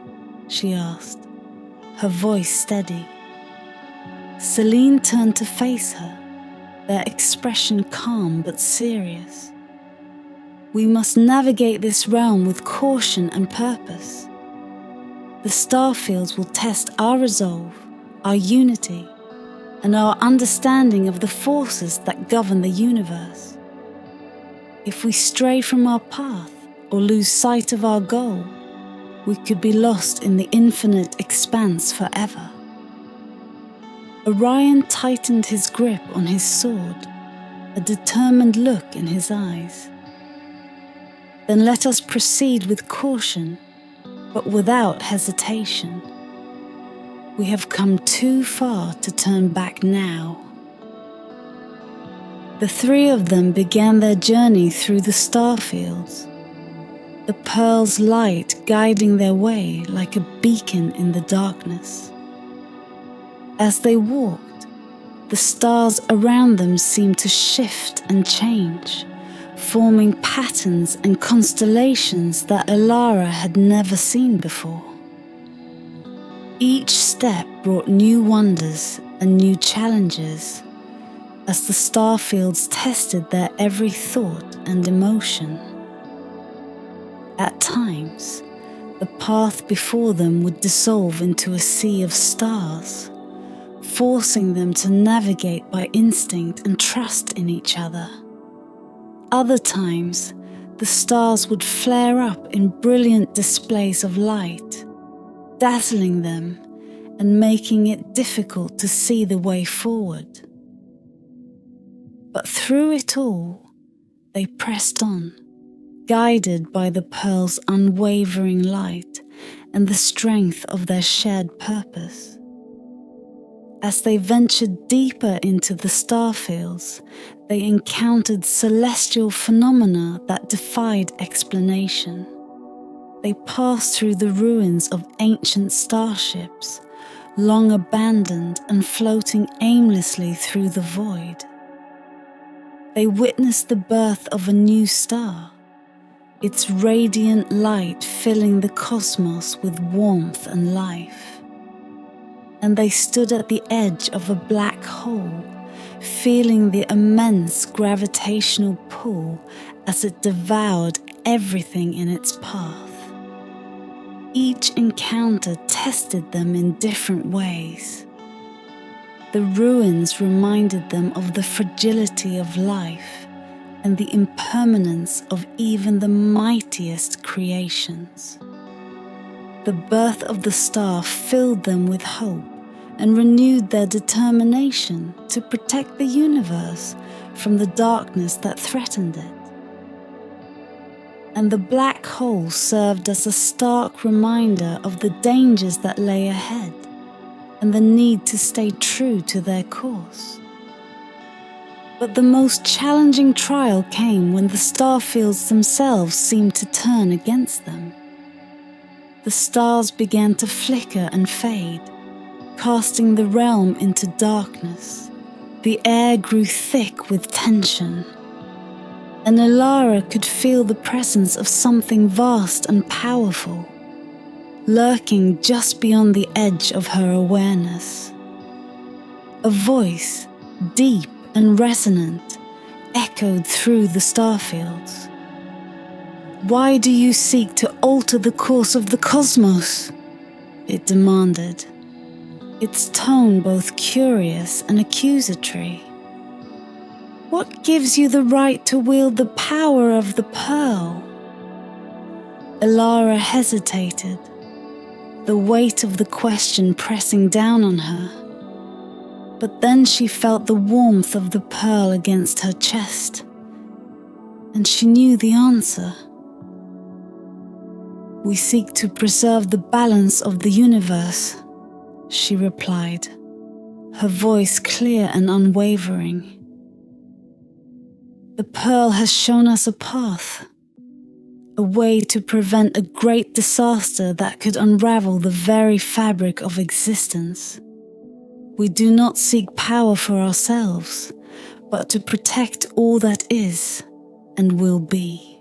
she asked, her voice steady. Selene turned to face her, their expression calm but serious. "We must navigate this realm with caution and purpose. The Starfields will test our resolve, our unity, and our understanding of the forces that govern the universe. If we stray from our path or lose sight of our goal, we could be lost in the infinite expanse forever." Orion tightened his grip on his sword, a determined look in his eyes. "Then let us proceed with caution, but without hesitation. We have come too far to turn back now." The three of them began their journey through the Starfields, the pearl's light guiding their way like a beacon in the darkness. As they walked, the stars around them seemed to shift and change, forming patterns and constellations that Elara had never seen before. Each step brought new wonders and new challenges as the Starfields tested their every thought and emotion. At times, the path before them would dissolve into a sea of stars, forcing them to navigate by instinct and trust in each other. Other times, the stars would flare up in brilliant displays of light, dazzling them and making it difficult to see the way forward. But through it all, they pressed on, guided by the pearl's unwavering light and the strength of their shared purpose. As they ventured deeper into the Starfields, they encountered celestial phenomena that defied explanation. They passed through the ruins of ancient starships, long abandoned and floating aimlessly through the void. They witnessed the birth of a new star, its radiant light filling the cosmos with warmth and life. And they stood at the edge of a black hole, feeling the immense gravitational pull as it devoured everything in its path. Each encounter tested them in different ways. The ruins reminded them of the fragility of life and the impermanence of even the mightiest creations. The birth of the star filled them with hope and renewed their determination to protect the universe from the darkness that threatened it. And the black hole served as a stark reminder of the dangers that lay ahead and the need to stay true to their course. But the most challenging trial came when the Starfields themselves seemed to turn against them. The stars began to flicker and fade, casting the realm into darkness. The air grew thick with tension, and Elara could feel the presence of something vast and powerful, lurking just beyond the edge of her awareness. A voice, deep and resonant, echoed through the Starfields. "Why do you seek to alter the course of the cosmos?" it demanded, its tone both curious and accusatory. What gives you the right to wield the power of the pearl? Elara hesitated, the weight of the question pressing down on her. But then she felt the warmth of the pearl against her chest, and she knew the answer. We seek to preserve the balance of the universe, she replied, her voice clear and unwavering. The pearl has shown us a path, a way to prevent a great disaster that could unravel the very fabric of existence. We do not seek power for ourselves, but to protect all that is and will be.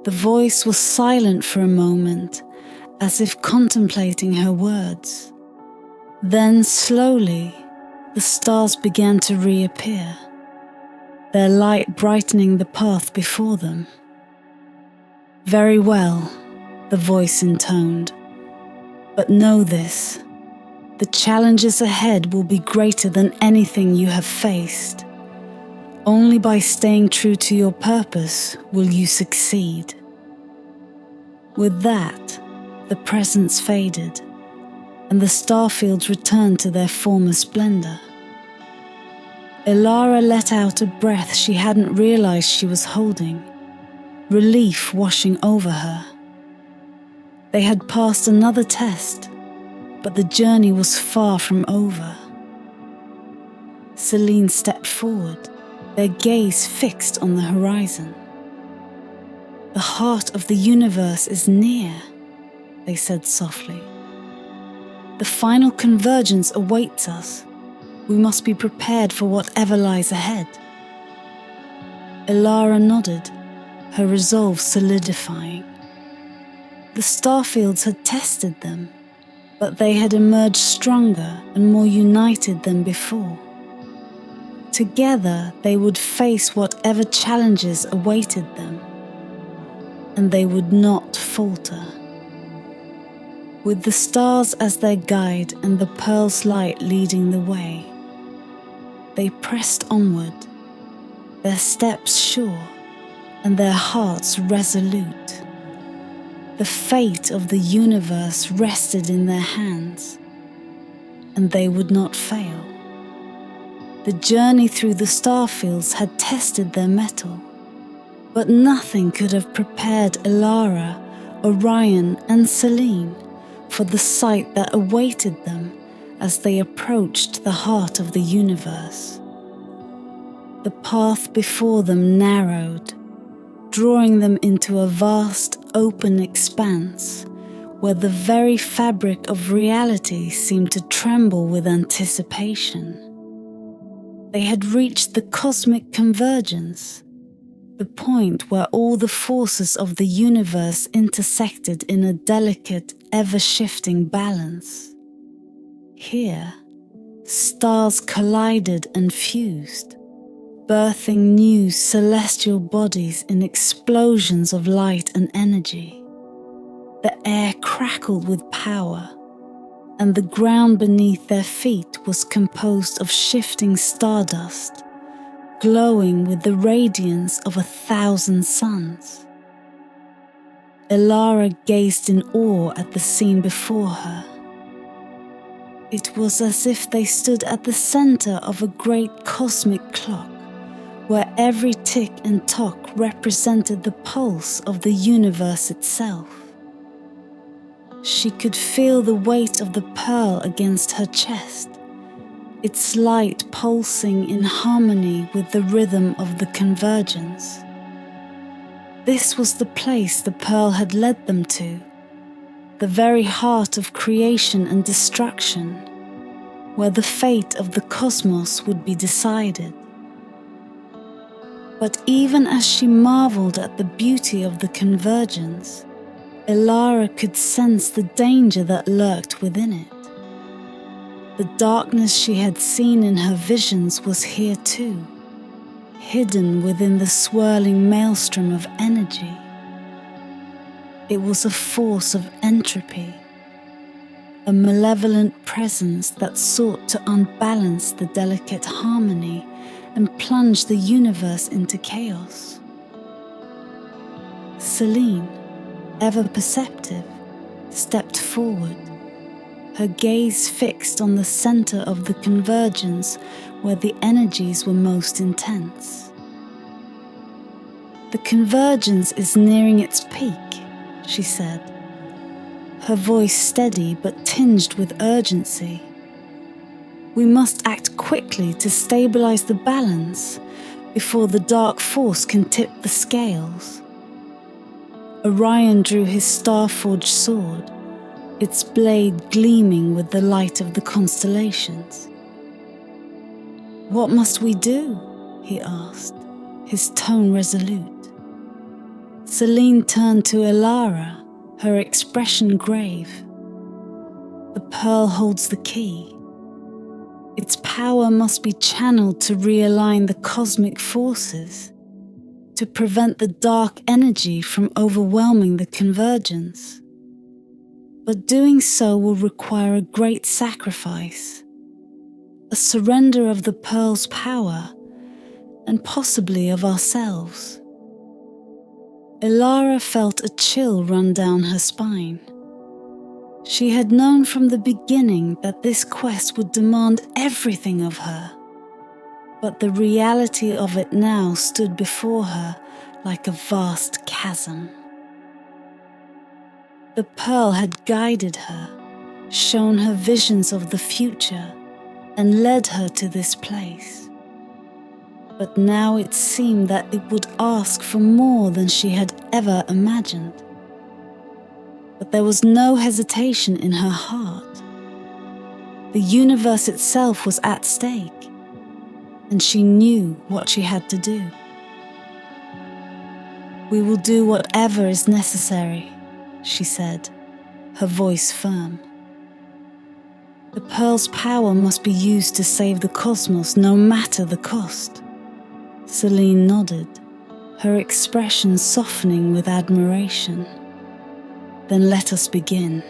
The voice was silent for a moment, as if contemplating her words. Then slowly, the stars began to reappear, their light brightening the path before them. Very well, the voice intoned, but know this, the challenges ahead will be greater than anything you have faced. Only by staying true to your purpose will you succeed. With that, the presence faded, and the Starfields returned to their former splendor. Elara let out a breath she hadn't realized she was holding, relief washing over her. They had passed another test, but the journey was far from over. Celine stepped forward, their gaze fixed on the horizon. The heart of the universe is near, they said softly. The final convergence awaits us. We must be prepared for whatever lies ahead. Elara nodded, her resolve solidifying. The Starfields had tested them, but they had emerged stronger and more united than before. Together, they would face whatever challenges awaited them, and they would not falter. With the stars as their guide and the pearl's light leading the way, they pressed onward, their steps sure and their hearts resolute. The fate of the universe rested in their hands, and they would not fail. The journey through the Starfields had tested their mettle, but nothing could have prepared Elara, Orion, and Celine for the sight that awaited them as they approached the heart of the universe. The path before them narrowed, drawing them into a vast open expanse where the very fabric of reality seemed to tremble with anticipation. They had reached the cosmic convergence, the point where all the forces of the universe intersected in a delicate, ever-shifting balance. Here, stars collided and fused, birthing new celestial bodies in explosions of light and energy. The air crackled with power, and the ground beneath their feet was composed of shifting stardust, glowing with the radiance of 1,000 suns. Elara gazed in awe at the scene before her. It was as if they stood at the center of a great cosmic clock, where every tick and tock represented the pulse of the universe itself. She could feel the weight of the pearl against her chest, its light pulsing in harmony with the rhythm of the convergence. This was the place the pearl had led them to, the very heart of creation and destruction, where the fate of the cosmos would be decided. But even as she marveled at the beauty of the convergence, Elara could sense the danger that lurked within it. The darkness she had seen in her visions was here too, hidden within the swirling maelstrom of energy. It was a force of entropy, a malevolent presence that sought to unbalance the delicate harmony and plunged the universe into chaos. Celine, ever perceptive, stepped forward, her gaze fixed on the center of the convergence where the energies were most intense. "The convergence is nearing its peak," she said, her voice steady but tinged with urgency. "We must act quickly to stabilize the balance before the dark force can tip the scales." Orion drew his star-forged sword, its blade gleaming with the light of the constellations. "What must we do?" he asked, his tone resolute. Celine turned to Elara, her expression grave. "The pearl holds the key. Its power must be channeled to realign the cosmic forces, to prevent the dark energy from overwhelming the convergence. But doing so will require a great sacrifice, a surrender of the pearl's power, and possibly of ourselves." Elara felt a chill run down her spine. She had known from the beginning that this quest would demand everything of her, but the reality of it now stood before her like a vast chasm. The pearl had guided her, shown her visions of the future, and led her to this place. But now it seemed that it would ask for more than she had ever imagined. But there was no hesitation in her heart. The universe itself was at stake, and she knew what she had to do. "We will do whatever is necessary," she said, her voice firm. "The pearl's power must be used to save the cosmos, no matter the cost." Celine nodded, her expression softening with admiration. "Then let us begin."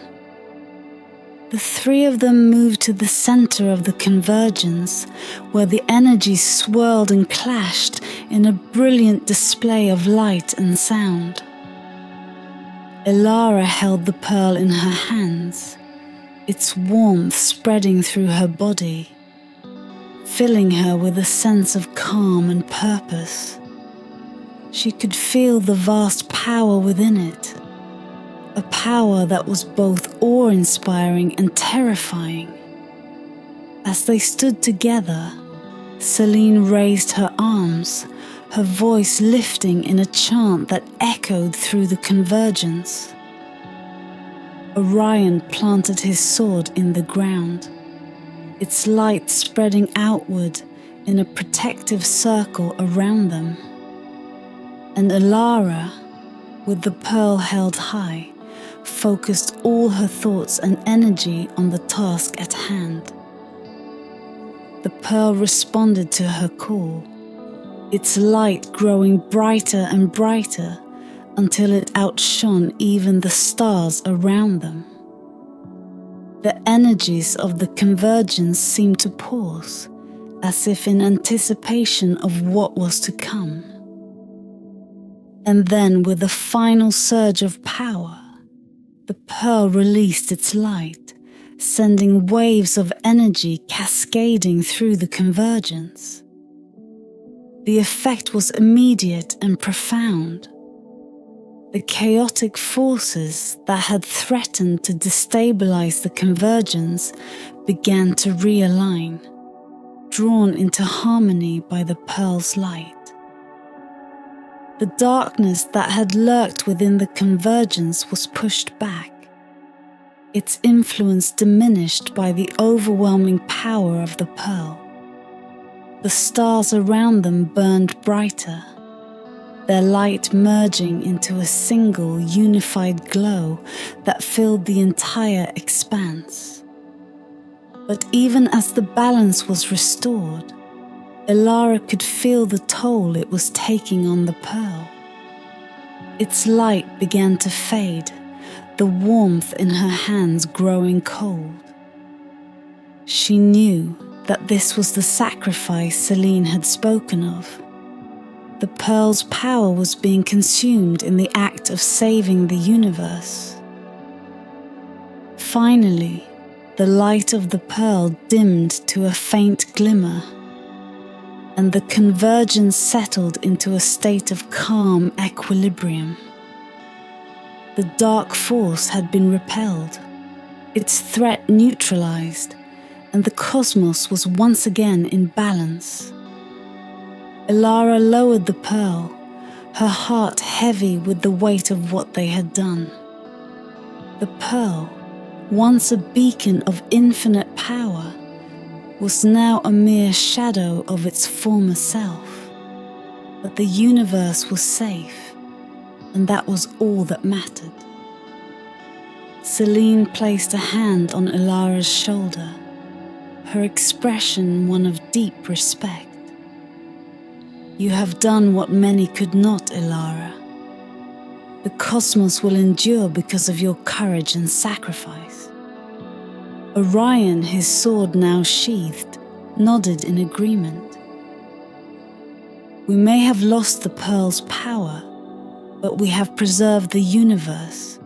The three of them moved to the center of the convergence, where the energies swirled and clashed in a brilliant display of light and sound. Elara held the pearl in her hands, its warmth spreading through her body, filling her with a sense of calm and purpose. She could feel the vast power within it, a power that was both awe-inspiring and terrifying. As they stood together, Celine raised her arms, her voice lifting in a chant that echoed through the convergence. Orion planted his sword in the ground, its light spreading outward in a protective circle around them. And Elara, with the pearl held high, focused all her thoughts and energy on the task at hand. The pearl responded to her call, its light growing brighter and brighter until it outshone even the stars around them. The energies of the convergence seemed to pause, as if in anticipation of what was to come. And then, with a final surge of power, the pearl released its light, sending waves of energy cascading through the convergence. The effect was immediate and profound. The chaotic forces that had threatened to destabilize the convergence began to realign, drawn into harmony by the pearl's light. The darkness that had lurked within the convergence was pushed back, its influence diminished by the overwhelming power of the pearl. The stars around them burned brighter, their light merging into a single unified glow that filled the entire expanse. But even as the balance was restored, Elara could feel the toll it was taking on the pearl. Its light began to fade, the warmth in her hands growing cold. She knew that this was the sacrifice Selene had spoken of. The pearl's power was being consumed in the act of saving the universe. Finally, the light of the pearl dimmed to a faint glimmer, and the convergence settled into a state of calm equilibrium. The dark force had been repelled, its threat neutralized, and the cosmos was once again in balance. Elara lowered the pearl, her heart heavy with the weight of what they had done. The pearl, once a beacon of infinite power, was now a mere shadow of its former self. But the universe was safe, and that was all that mattered. Selene placed a hand on Elara's shoulder, her expression one of deep respect. You have done what many could not, Elara. The cosmos will endure because of your courage and sacrifice. Orion, his sword now sheathed, nodded in agreement. We may have lost the pearl's power, but we have preserved the universe.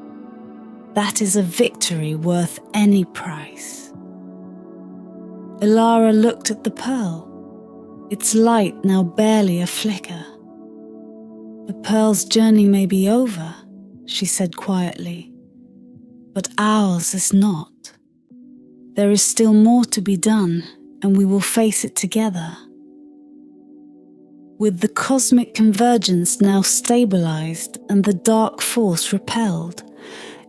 That is a victory worth any price. Elara looked at the pearl, its light now barely a flicker. The pearl's journey may be over, she said quietly, but ours is not. There is still more to be done, and we will face it together. With the cosmic convergence now stabilized and the dark force repelled,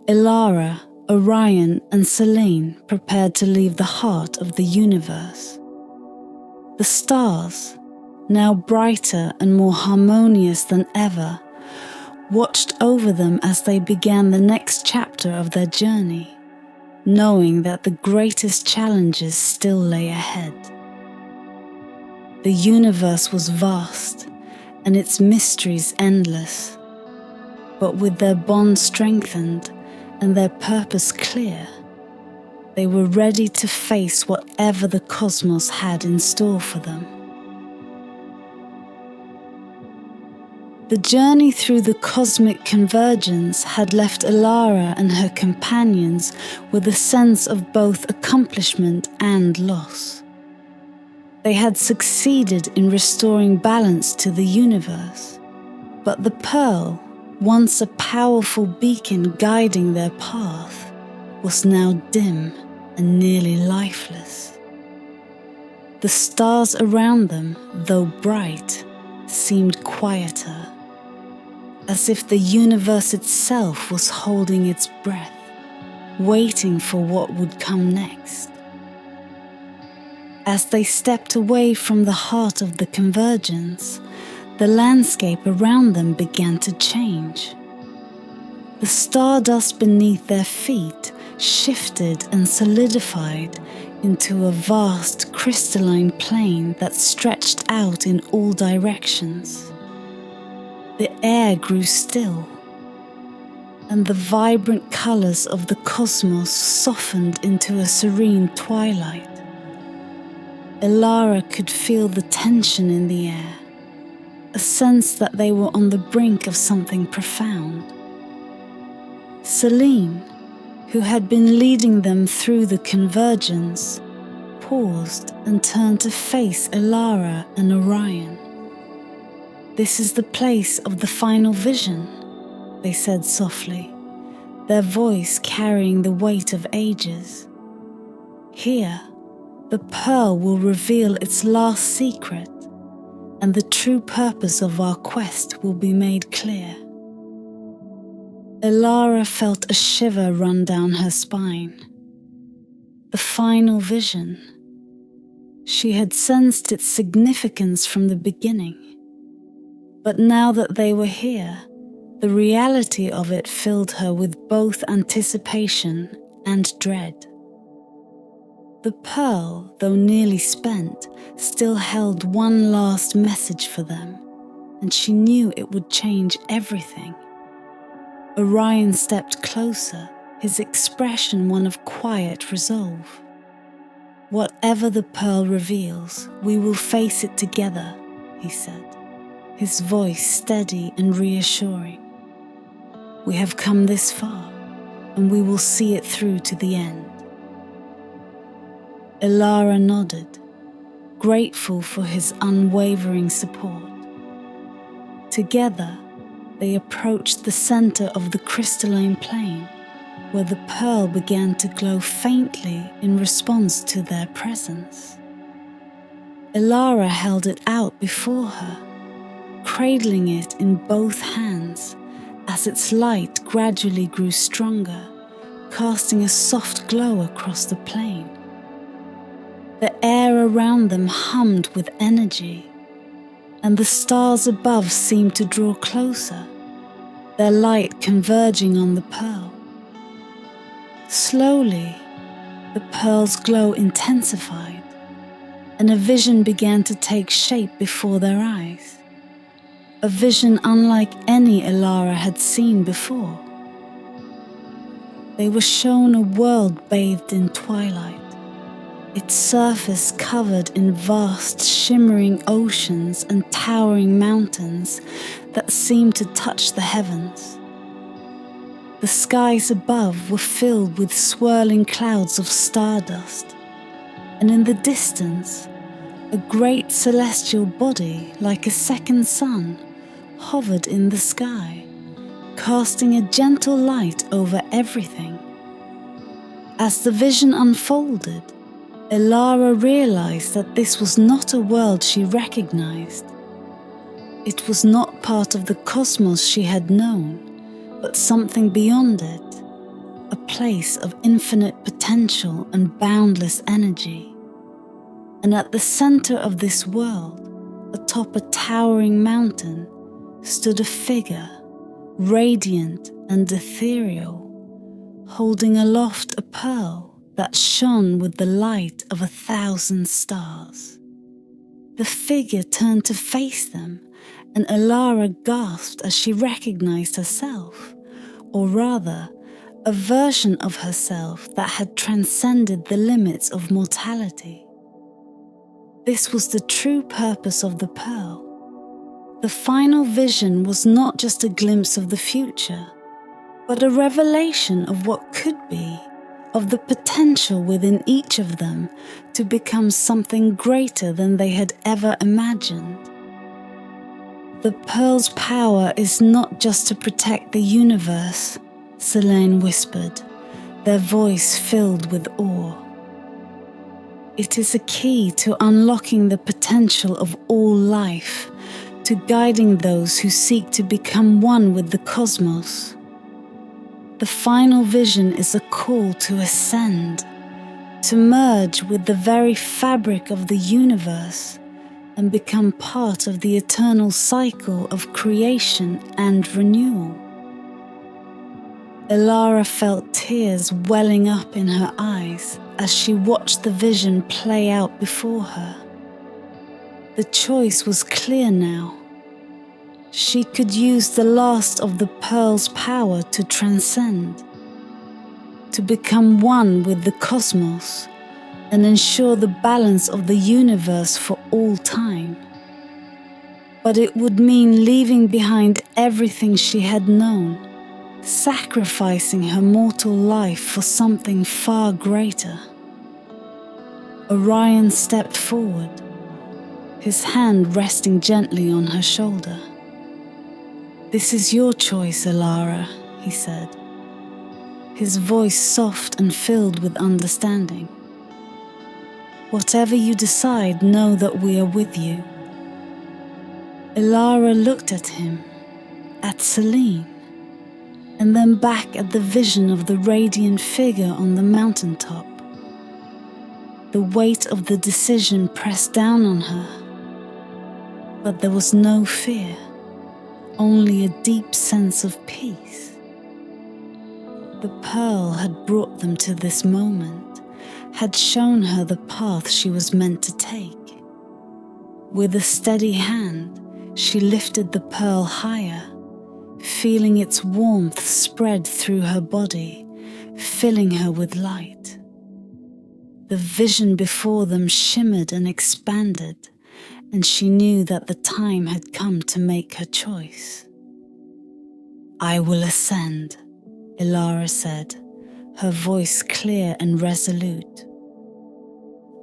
Elara, Orion, and Selene prepared to leave the heart of the universe. The stars, now brighter and more harmonious than ever, watched over them as they began the next chapter of their journey, knowing that the greatest challenges still lay ahead. The universe was vast, and its mysteries endless, but with their bond strengthened and their purpose clear, they were ready to face whatever the cosmos had in store for them. The journey through the cosmic convergence had left Elara and her companions with a sense of both accomplishment and loss. They had succeeded in restoring balance to the universe, but the pearl, once a powerful beacon guiding their path, was now dim and nearly lifeless. The stars around them, though bright, seemed quieter, as if the universe itself was holding its breath, waiting for what would come next. As they stepped away from the heart of the convergence, the landscape around them began to change. The stardust beneath their feet shifted and solidified into a vast crystalline plain that stretched out in all directions. The air grew still, and the vibrant colors of the cosmos softened into a serene twilight. Elara could feel the tension in the air, a sense that they were on the brink of something profound. Selene, who had been leading them through the convergence, paused and turned to face Elara and Orion. "This is the place of the final vision," they said softly, their voice carrying the weight of ages. "Here, the pearl will reveal its last secret, and the true purpose of our quest will be made clear." Elara felt a shiver run down her spine. The final vision. She had sensed its significance from the beginning. But now that they were here, the reality of it filled her with both anticipation and dread. The pearl, though nearly spent, still held one last message for them, and she knew it would change everything. Orion stepped closer, his expression one of quiet resolve. "Whatever the pearl reveals, we will face it together," he said, his voice steady and reassuring. "We have come this far, and we will see it through to the end." Elara nodded, grateful for his unwavering support. Together, they approached the center of the crystalline plane, where the pearl began to glow faintly in response to their presence. Elara held it out before her, cradling it in both hands as its light gradually grew stronger, casting a soft glow across the plane. The air around them hummed with energy, and the stars above seemed to draw closer, their light converging on the pearl. Slowly, the pearl's glow intensified, and a vision began to take shape before their eyes. A vision unlike any Elara had seen before. They were shown a world bathed in twilight, its surface covered in vast shimmering oceans and towering mountains that seemed to touch the heavens. The skies above were filled with swirling clouds of stardust, and in the distance, a great celestial body like a second sun hovered in the sky, casting a gentle light over everything. As the vision unfolded, Elara realized that this was not a world she recognized. It was not part of the cosmos she had known, but something beyond it, a place of infinite potential and boundless energy. And at the center of this world, atop a towering mountain, stood a figure, radiant and ethereal, holding aloft a pearl that shone with the light of 1,000 stars. The figure turned to face them, and Elara gasped as she recognized herself, or rather, a version of herself that had transcended the limits of mortality. This was the true purpose of the pearl. The final vision was not just a glimpse of the future, but a revelation of what could be, of the potential within each of them to become something greater than they had ever imagined. "The pearl's power is not just to protect the universe," Selene whispered, their voice filled with awe. "It is a key to unlocking the potential of all life, to guiding those who seek to become one with the cosmos. The final vision is a call to ascend, to merge with the very fabric of the universe and become part of the eternal cycle of creation and renewal." Elara felt tears welling up in her eyes as she watched the vision play out before her. The choice was clear now. She could use the last of the pearl's power to transcend, to become one with the cosmos and ensure the balance of the universe for all time. But it would mean leaving behind everything she had known, sacrificing her mortal life for something far greater. Orion stepped forward, his hand resting gently on her shoulder. "This is your choice, Elara," he said, his voice soft and filled with understanding. "Whatever you decide, know that we are with you." Elara looked at him, at Selene, and then back at the vision of the radiant figure on the mountaintop. The weight of the decision pressed down on her, but there was no fear, only a deep sense of peace. The pearl had brought them to this moment, had shown her the path she was meant to take. With a steady hand, she lifted the pearl higher, feeling its warmth spread through her body, filling her with light. The vision before them shimmered and expanded, and she knew that the time had come to make her choice. "I will ascend," Elara said, her voice clear and resolute.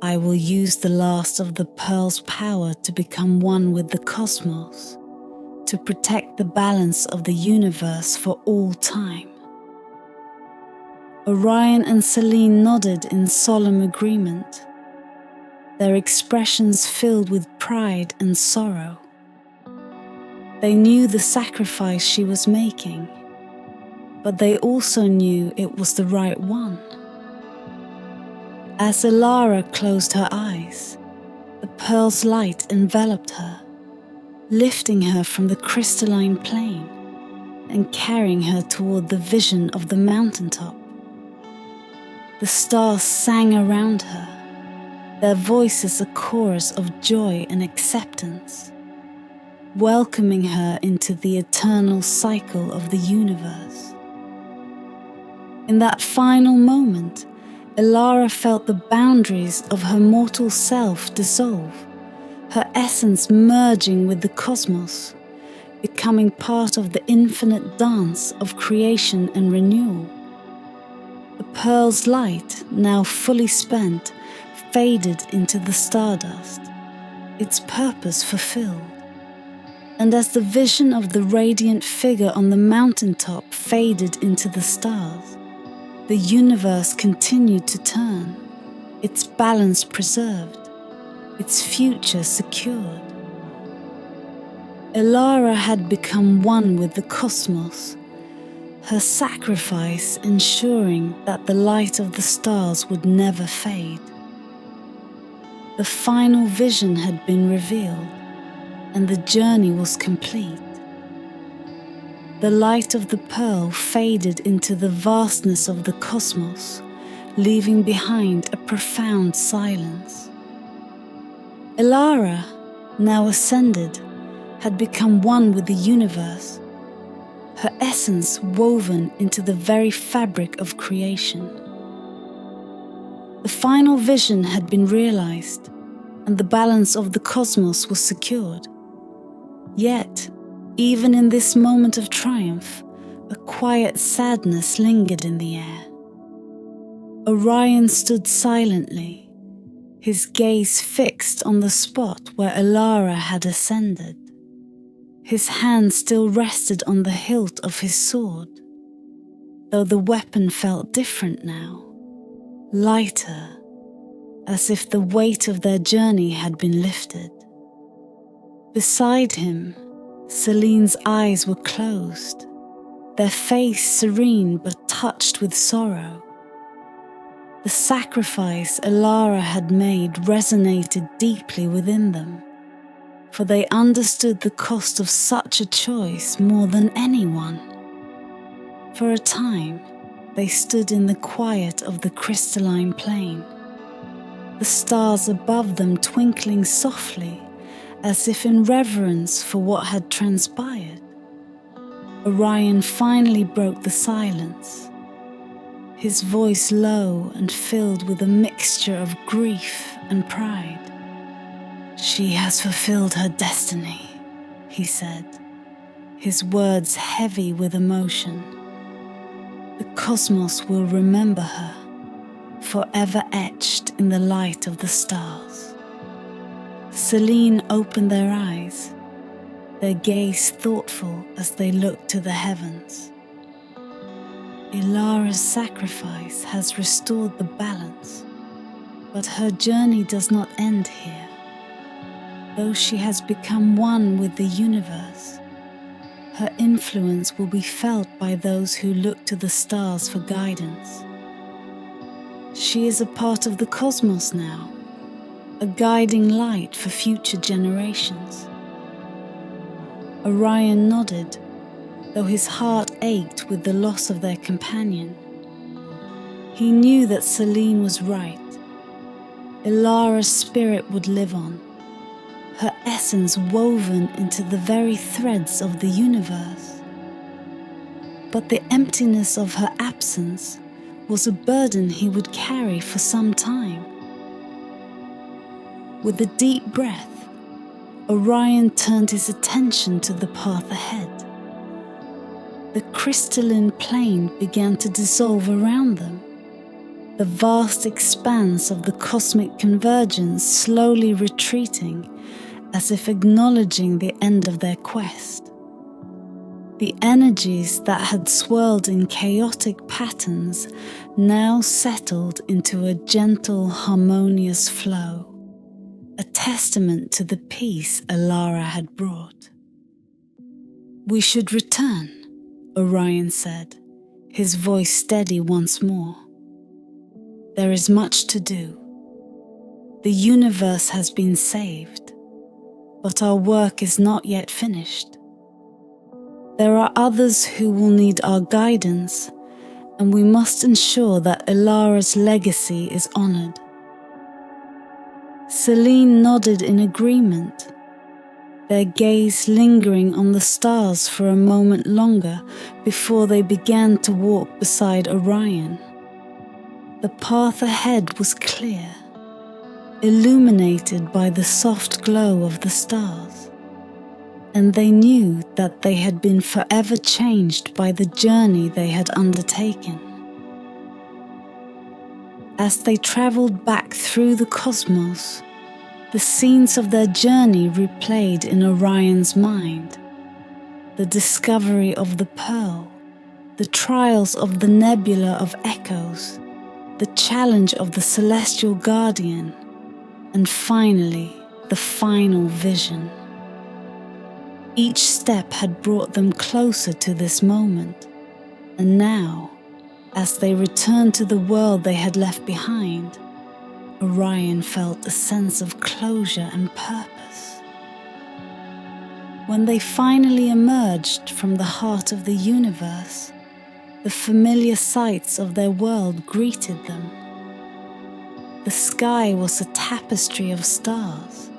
"I will use the last of the pearl's power to become one with the cosmos, to protect the balance of the universe for all time." Orion and Selene nodded in solemn agreement, their expressions filled with pride and sorrow. They knew the sacrifice she was making, but they also knew it was the right one. As Elara closed her eyes, the pearl's light enveloped her, lifting her from the crystalline plane and carrying her toward the vision of the mountaintop. The stars sang around her, their voices a chorus of joy and acceptance, welcoming her into the eternal cycle of the universe. In that final moment, Elara felt the boundaries of her mortal self dissolve, her essence merging with the cosmos, becoming part of the infinite dance of creation and renewal. The pearl's light, now fully spent, faded into the stardust, its purpose fulfilled. And as the vision of the radiant figure on the mountaintop faded into the stars, the universe continued to turn, its balance preserved, its future secured. Elara had become one with the cosmos, her sacrifice ensuring that the light of the stars would never fade. The final vision had been revealed, and the journey was complete. The light of the pearl faded into the vastness of the cosmos, leaving behind a profound silence. Elara, now ascended, had become one with the universe, her essence woven into the very fabric of creation. The final vision had been realized, and the balance of the cosmos was secured. Yet, even in this moment of triumph, a quiet sadness lingered in the air. Orion stood silently, his gaze fixed on the spot where Elara had ascended. His hand still rested on the hilt of his sword, though the weapon felt different now, lighter, as if the weight of their journey had been lifted. Beside him, Selene's eyes were closed, their face serene but touched with sorrow. The sacrifice Elara had made resonated deeply within them, for they understood the cost of such a choice more than anyone. For a time, they stood in the quiet of the crystalline plain, the stars above them twinkling softly, as if in reverence for what had transpired. Orion finally broke the silence, his voice low and filled with a mixture of grief and pride. "She has fulfilled her destiny," he said, his words heavy with emotion. "The cosmos will remember her, forever etched in the light of the stars." Selene opened their eyes, their gaze thoughtful as they looked to the heavens. Elara's sacrifice has restored the balance, but her journey does not end here. Though she has become one with the universe, her influence will be felt by those who look to the stars for guidance. She is a part of the cosmos now, a guiding light for future generations. Orion nodded, though his heart ached with the loss of their companion. He knew that Selene was right. Elara's spirit would live on, her essence woven into the very threads of the universe. But the emptiness of her absence was a burden he would carry for some time. With a deep breath, Orion turned his attention to the path ahead. The crystalline plain began to dissolve around them, the vast expanse of the cosmic convergence slowly retreating as if acknowledging the end of their quest. The energies that had swirled in chaotic patterns now settled into a gentle, harmonious flow, a testament to the peace Elara had brought. "We should return," Orion said, his voice steady once more. "There is much to do. The universe has been saved, but our work is not yet finished. There are others who will need our guidance, and we must ensure that Elara's legacy is honored." Selene nodded in agreement, their gaze lingering on the stars for a moment longer before they began to walk beside Orion. The path ahead was clear, illuminated by the soft glow of the stars, and they knew that they had been forever changed by the journey they had undertaken. As they traveled back through the cosmos, the scenes of their journey replayed in Orion's mind. The discovery of the pearl, the trials of the Nebula of echoes, the challenge of the celestial guardian, and finally, the final vision. Each step had brought them closer to this moment, and now, as they returned to the world they had left behind, Orion felt a sense of closure and purpose. When they finally emerged from the heart of the universe, the familiar sights of their world greeted them. The sky was a tapestry of stars,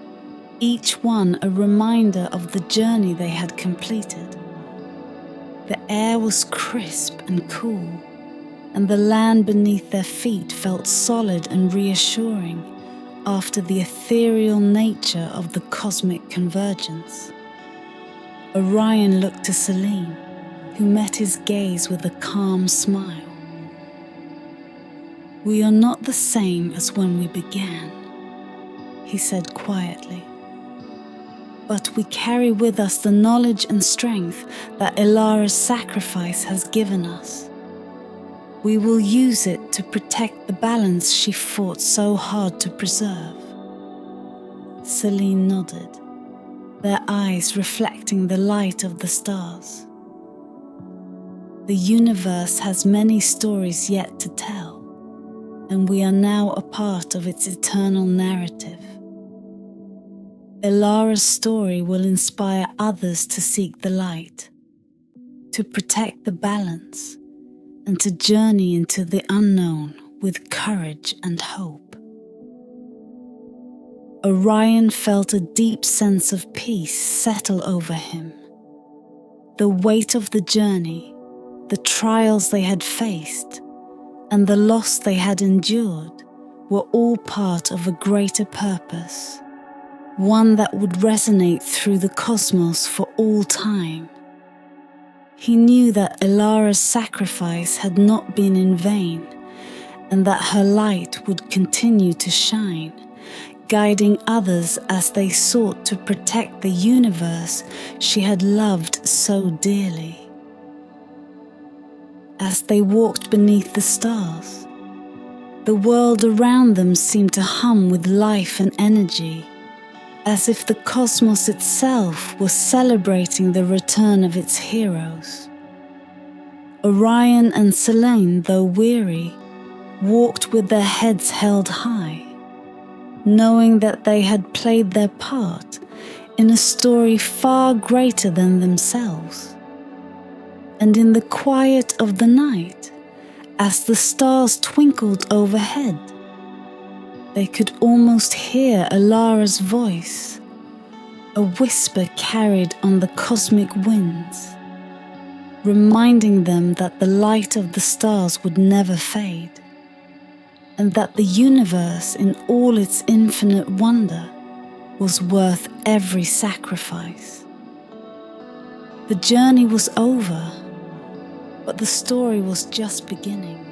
each one a reminder of the journey they had completed. The air was crisp and cool, and the land beneath their feet felt solid and reassuring after the ethereal nature of the cosmic convergence. Orion looked to Selene, who met his gaze with a calm smile. "We are not the same as when we began," he said quietly. "But we carry with us the knowledge and strength that Elara's sacrifice has given us. We will use it to protect the balance she fought so hard to preserve." Selene nodded, their eyes reflecting the light of the stars. "The universe has many stories yet to tell, and we are now a part of its eternal narrative. Elara's story will inspire others to seek the light, to protect the balance, and to journey into the unknown with courage and hope." Orion felt a deep sense of peace settle over him. The weight of the journey, the trials they had faced, and the loss they had endured were all part of a greater purpose, one that would resonate through the cosmos for all time. He knew that Elara's sacrifice had not been in vain, and that her light would continue to shine, guiding others as they sought to protect the universe she had loved so dearly. As they walked beneath the stars, the world around them seemed to hum with life and energy, as if the cosmos itself was celebrating the return of its heroes. Orion and Selene, though weary, walked with their heads held high, knowing that they had played their part in a story far greater than themselves. And in the quiet of the night, as the stars twinkled overhead, they could almost hear Elara's voice, a whisper carried on the cosmic winds, reminding them that the light of the stars would never fade, and that the universe in all its infinite wonder was worth every sacrifice. The journey was over, but the story was just beginning.